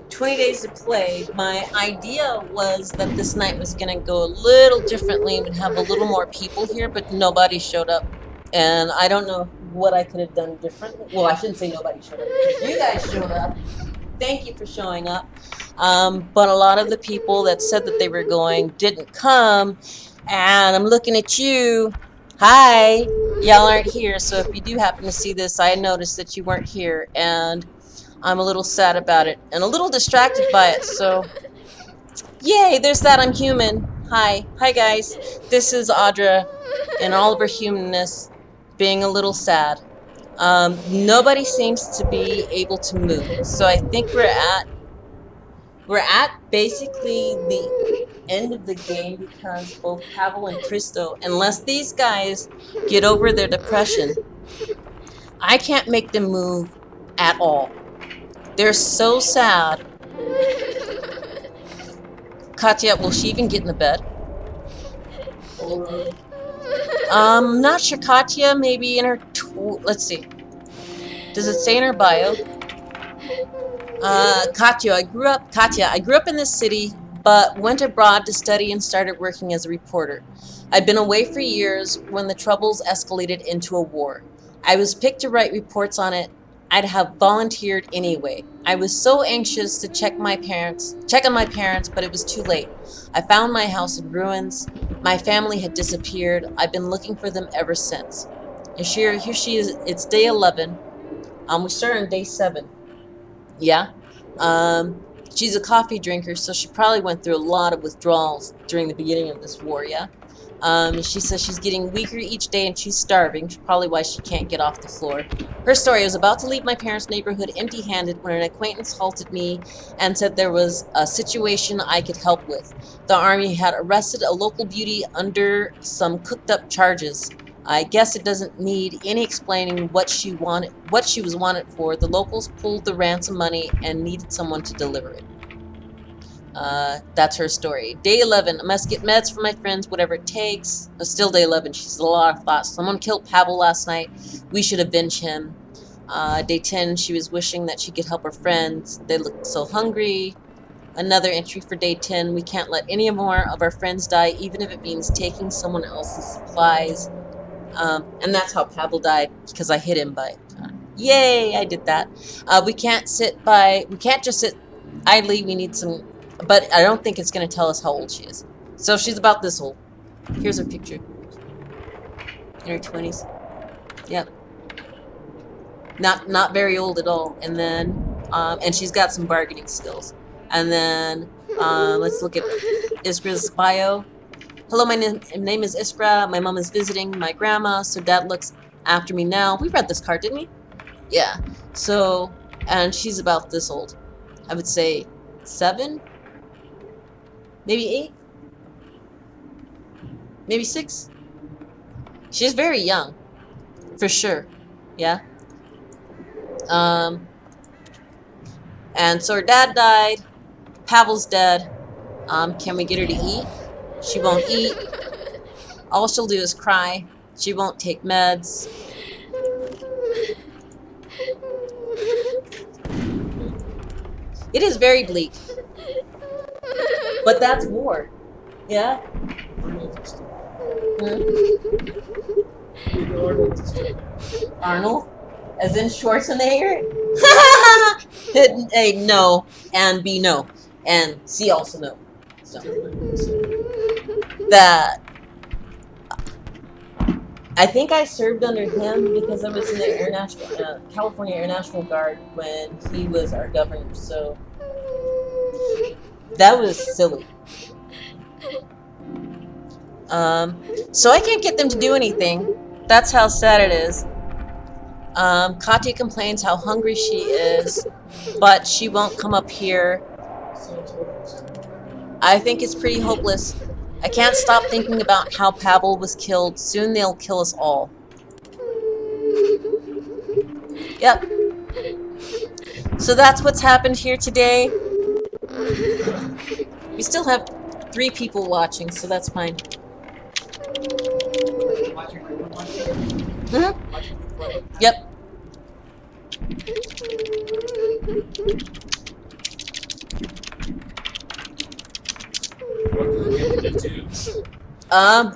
S1: 20 days to play. My idea was that this night was going to go a little differently and would have a little more people here, but nobody showed up. And I don't know what I could have done differently. Well, I shouldn't say nobody showed up. You guys showed up. Thank you for showing up. But a lot of the people that said that they were going didn't come. And I'm looking at you. Hi. Y'all aren't here. So if you do happen to see this, I noticed that you weren't here. And I'm a little sad about it. And a little distracted by it. So, yay, there's that. I'm human. Hi. Hi, guys. This is Audra in all of her humanness, being a little sad. Nobody seems to be able to move. So I think we're at basically the end of the game because both Pavel and Christo, unless these guys get over their depression, I can't make them move at all. They're so sad. Katya, will she even get in the bed? I'm not sure. Katya, maybe in her... let's see. Does it say in her bio? Katya, I grew up in this city, but went abroad to study and started working as a reporter. I'd been away for years when the troubles escalated into a war. I was picked to write reports on it. I'd have volunteered anyway. I was so anxious to check on my parents, but it was too late. I found my house in ruins. My family had disappeared. I've been looking for them ever since. And here she is. It's day 11. We started on day 7. Yeah. She's a coffee drinker, so she probably went through a lot of withdrawals during the beginning of this war, yeah? She says she's getting weaker each day and she's starving, probably why she can't get off the floor. Her story: I was about to leave my parents' neighborhood empty-handed when an acquaintance halted me and said there was a situation I could help with. The army had arrested a local beauty under some cooked-up charges. I guess it doesn't need any explaining what she was wanted for. The locals pulled the ransom money and needed someone to deliver it. That's her story. Day 11. I must get meds for my friends, whatever it takes. Still day 11. She's a lot of thoughts. Someone killed Pavel last night. We should avenge him. Day 10. She was wishing that she could help her friends. They looked so hungry. Another entry for day 10. We can't let any more of our friends die, even if it means taking someone else's supplies. And that's how Pavel died, because I hit him by... Yay, I did that. We can't just sit idly. We need some... But I don't think it's going to tell us how old she is. So she's about this old. Here's her picture. In her 20s. Yep. Not very old at all. And then... and she's got some bargaining skills. And then... let's look at Iskra's bio. Hello, my name is Iskra. My mom is visiting my grandma, so dad looks after me now. We read this card, didn't we? Yeah. So, and she's about this old. I would say 7? Maybe 8? Maybe 6? She's very young. For sure. Yeah. And so her dad died. Pavel's dead. Can we get her to eat? She won't eat. All she'll do is cry. She won't take meds. It is very bleak. But that's war. Yeah? Arnold? As in Schwarzenegger? A, no. And B, no. And C, also no. So. That... I think I served under him because I was in the California Air National Guard when he was our governor, so that was silly. So I can't get them to do anything. That's how sad it is. Katya complains how hungry she is, but she won't come up here. I think it's pretty hopeless. I can't stop thinking about how Pavel was killed. Soon they'll kill us all. Yep. So that's what's happened here today. We still have 3 people watching, so that's fine. Yep.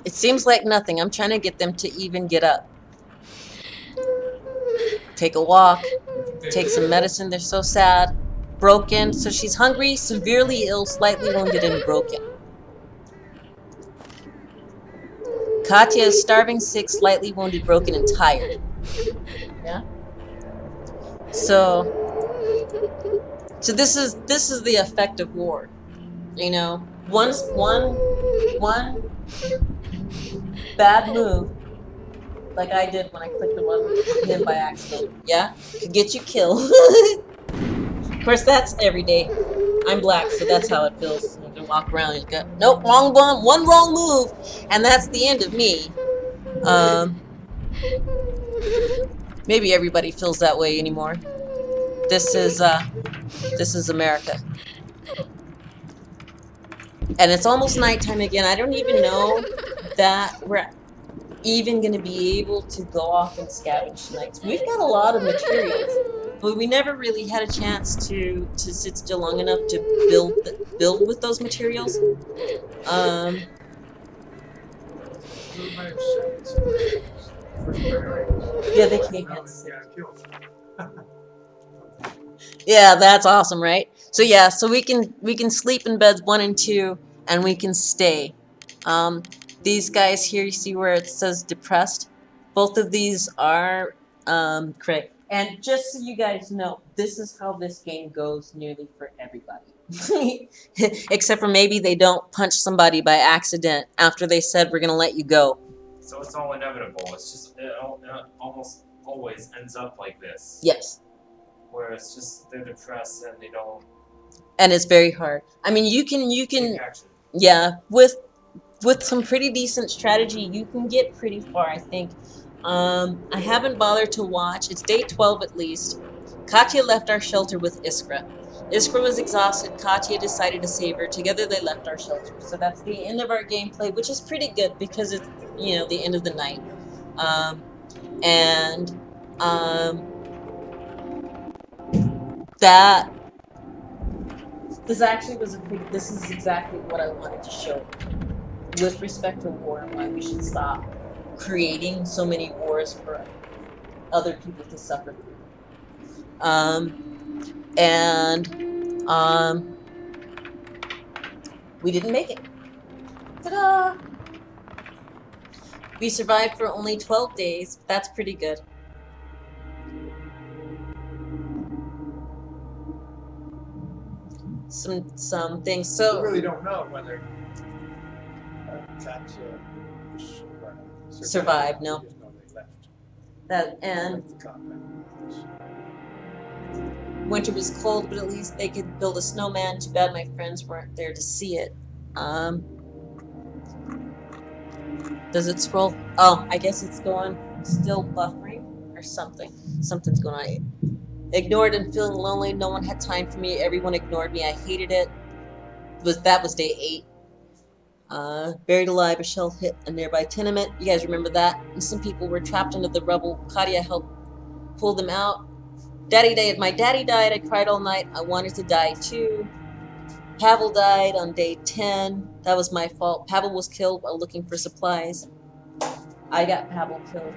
S1: It seems like nothing. I'm trying to get them to even get up. Take a walk. Take some medicine. They're so sad. Broken. So she's hungry, severely ill, slightly wounded, and broken. Katya is starving, sick, slightly wounded, broken, and tired. Yeah? So this is the effect of war. You know, one bad move, like I did when I clicked the one hit by accident, yeah, could get you killed. Of course, that's every day. I'm black, so that's how it feels. You can walk around and you go, nope, wrong one wrong move, and that's the end of me. Maybe everybody feels that way anymore. This is America. And it's almost nighttime again. I don't even know that we're even going to be able to go off and scavenge tonight. We've got a lot of materials, but we never really had a chance to sit still long enough to build with those materials. Yeah, they can't get killed. Yeah, that's awesome, right? So yeah, so we can sleep in beds 1 and 2, and we can stay. These guys here, you see where it says depressed? Both of these are correct. And just so you guys know, this is how this game goes nearly for everybody. Except for maybe they don't punch somebody by accident after they said we're gonna let you go.
S4: So it's all inevitable. It's just it almost always ends up like this.
S1: Yes.
S4: Where it's just they're depressed and they don't.
S1: And it's very hard. I mean, you can
S4: Take action.
S1: yeah, with with some pretty decent strategy, you can get pretty far, I think. I haven't bothered to watch. It's day 12 at least. Katya left our shelter with Iskra. Iskra was exhausted. Katya decided to save her. Together they left our shelter. So that's the end of our gameplay, which is pretty good because it's, you know, the end of the night. And that this actually was this is exactly what I wanted to show with respect to war and why we should stop creating so many wars for other people to suffer through. And we didn't make it. Ta-da! We survived for only 12 days. That's pretty good. Some things. So
S2: We really don't know whether Katya
S1: survived. No.
S2: We just know they left.
S1: That and
S2: Left the compound.
S1: winter was cold, but at least they could build a snowman. Too bad my friends weren't there to see it. Does it scroll? Oh, I guess it's going still buffering or something. Something's going on. Ignored and feeling lonely. No one had time for me. Everyone ignored me. I hated it. That was day 8. Buried alive, a shell hit a nearby tenement. You guys remember that? And some people were trapped under the rubble. Katya helped pull them out. My daddy died. I cried all night. I wanted to die too. Pavel died on day 10. That was my fault. Pavel was killed while looking for supplies. I got Pavel killed.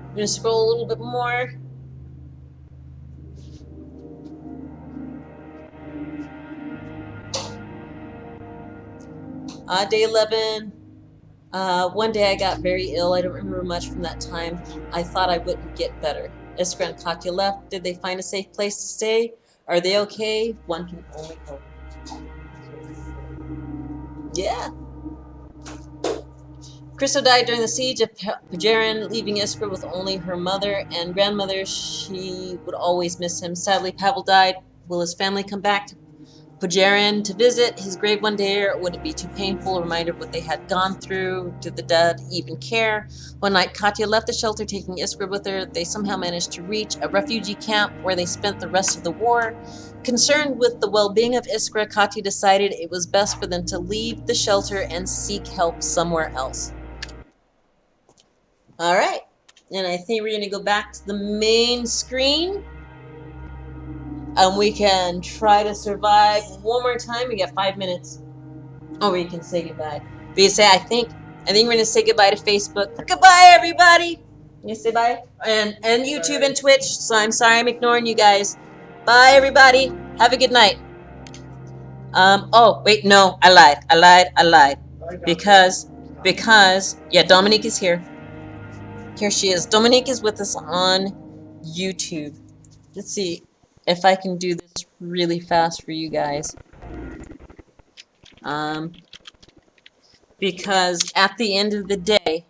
S1: I'm gonna scroll a little bit more. Day 11. One day I got very ill. I don't remember much from that time. I thought I wouldn't get better. Iskra and Katya left. Did they find a safe place to stay? Are they okay? One can only hope. Yeah. Krista died during the siege of Pajarin, leaving Iskra with only her mother and grandmother. She would always miss him. Sadly, Pavel died. Will his family come back to Pajarin to visit his grave one day, or would it be too painful? A reminder of what they had gone through. Did the dead even care? One night, Katya left the shelter, taking Iskra with her. They somehow managed to reach a refugee camp where they spent the rest of the war. Concerned with the well-being of Iskra, Katya decided it was best for them to leave the shelter and seek help somewhere else. All right, and I think we're going to go back to the main screen. And we can try to survive one more time. We got 5 minutes. Or we can say goodbye. But you say, I think we're going to say goodbye to Facebook. Goodbye, everybody. You say bye? And YouTube and Twitch. So I'm sorry I'm ignoring you guys. Bye, everybody. Have a good night. Oh, wait, no. I lied. Because, yeah, Dominique is here. Here she is. Dominique is with us on YouTube. Let's see if I can do this really fast for you guys. Because at the end of the day,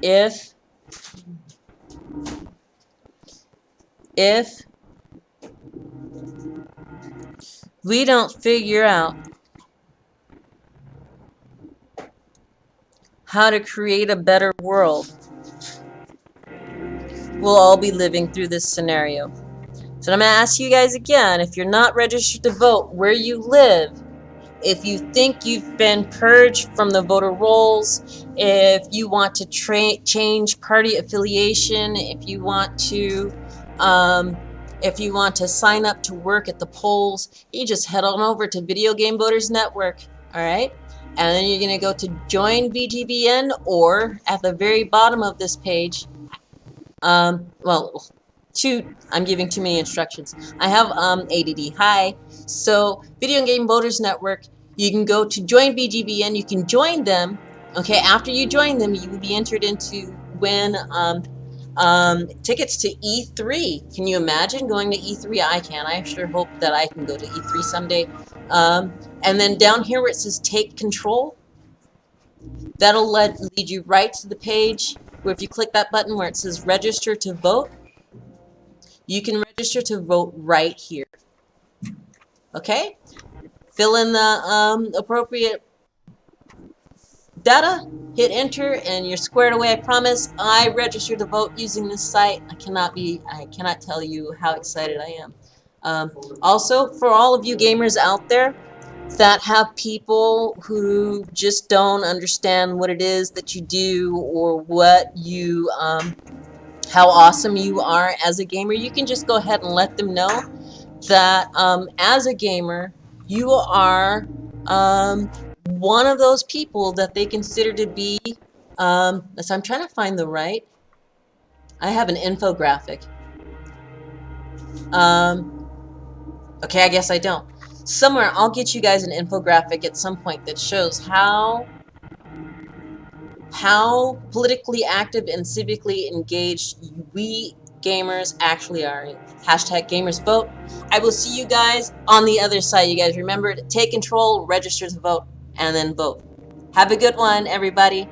S1: if we don't figure out how to create a better world, we'll all be living through this scenario. So I'm going to ask you guys again, if you're not registered to vote where you live, if you think you've been purged from the voter rolls, if you want to change party affiliation, if you want to sign up to work at the polls, you just head on over to Video Game Voters Network, all right? And then you're going to go to Join VGVN, or at the very bottom of this page, I'm giving too many instructions. I have ADD. Hi. So Video Game Voters Network, you can go to Join VGVN. You can join them. Okay, after you join them, you will be entered into win tickets to E3. Can you imagine going to E3? I can. I sure hope that I can go to E3 someday. And then down here where it says Take Control, that'll lead you right to the page where if you click that button where it says Register to Vote, you can register to vote right here. Okay? fill in the appropriate data, hit enter, and you're squared away. I promise. I registered to vote using this site. I cannot tell you how excited I am. Also, for all of you gamers out there that have people who just don't understand what it is that you do or what you, how awesome you are as a gamer, you can just go ahead and let them know that as a gamer, you are one of those people that they consider to be, so I'm trying to find the right, I have an infographic. Okay, I guess I don't. Somewhere I'll get you guys an infographic at some point that shows how politically active and civically engaged we gamers actually are. Hashtag gamers vote. I will see you guys on the other side. You guys remember to take control, register to vote, and then vote. Have a good one, everybody.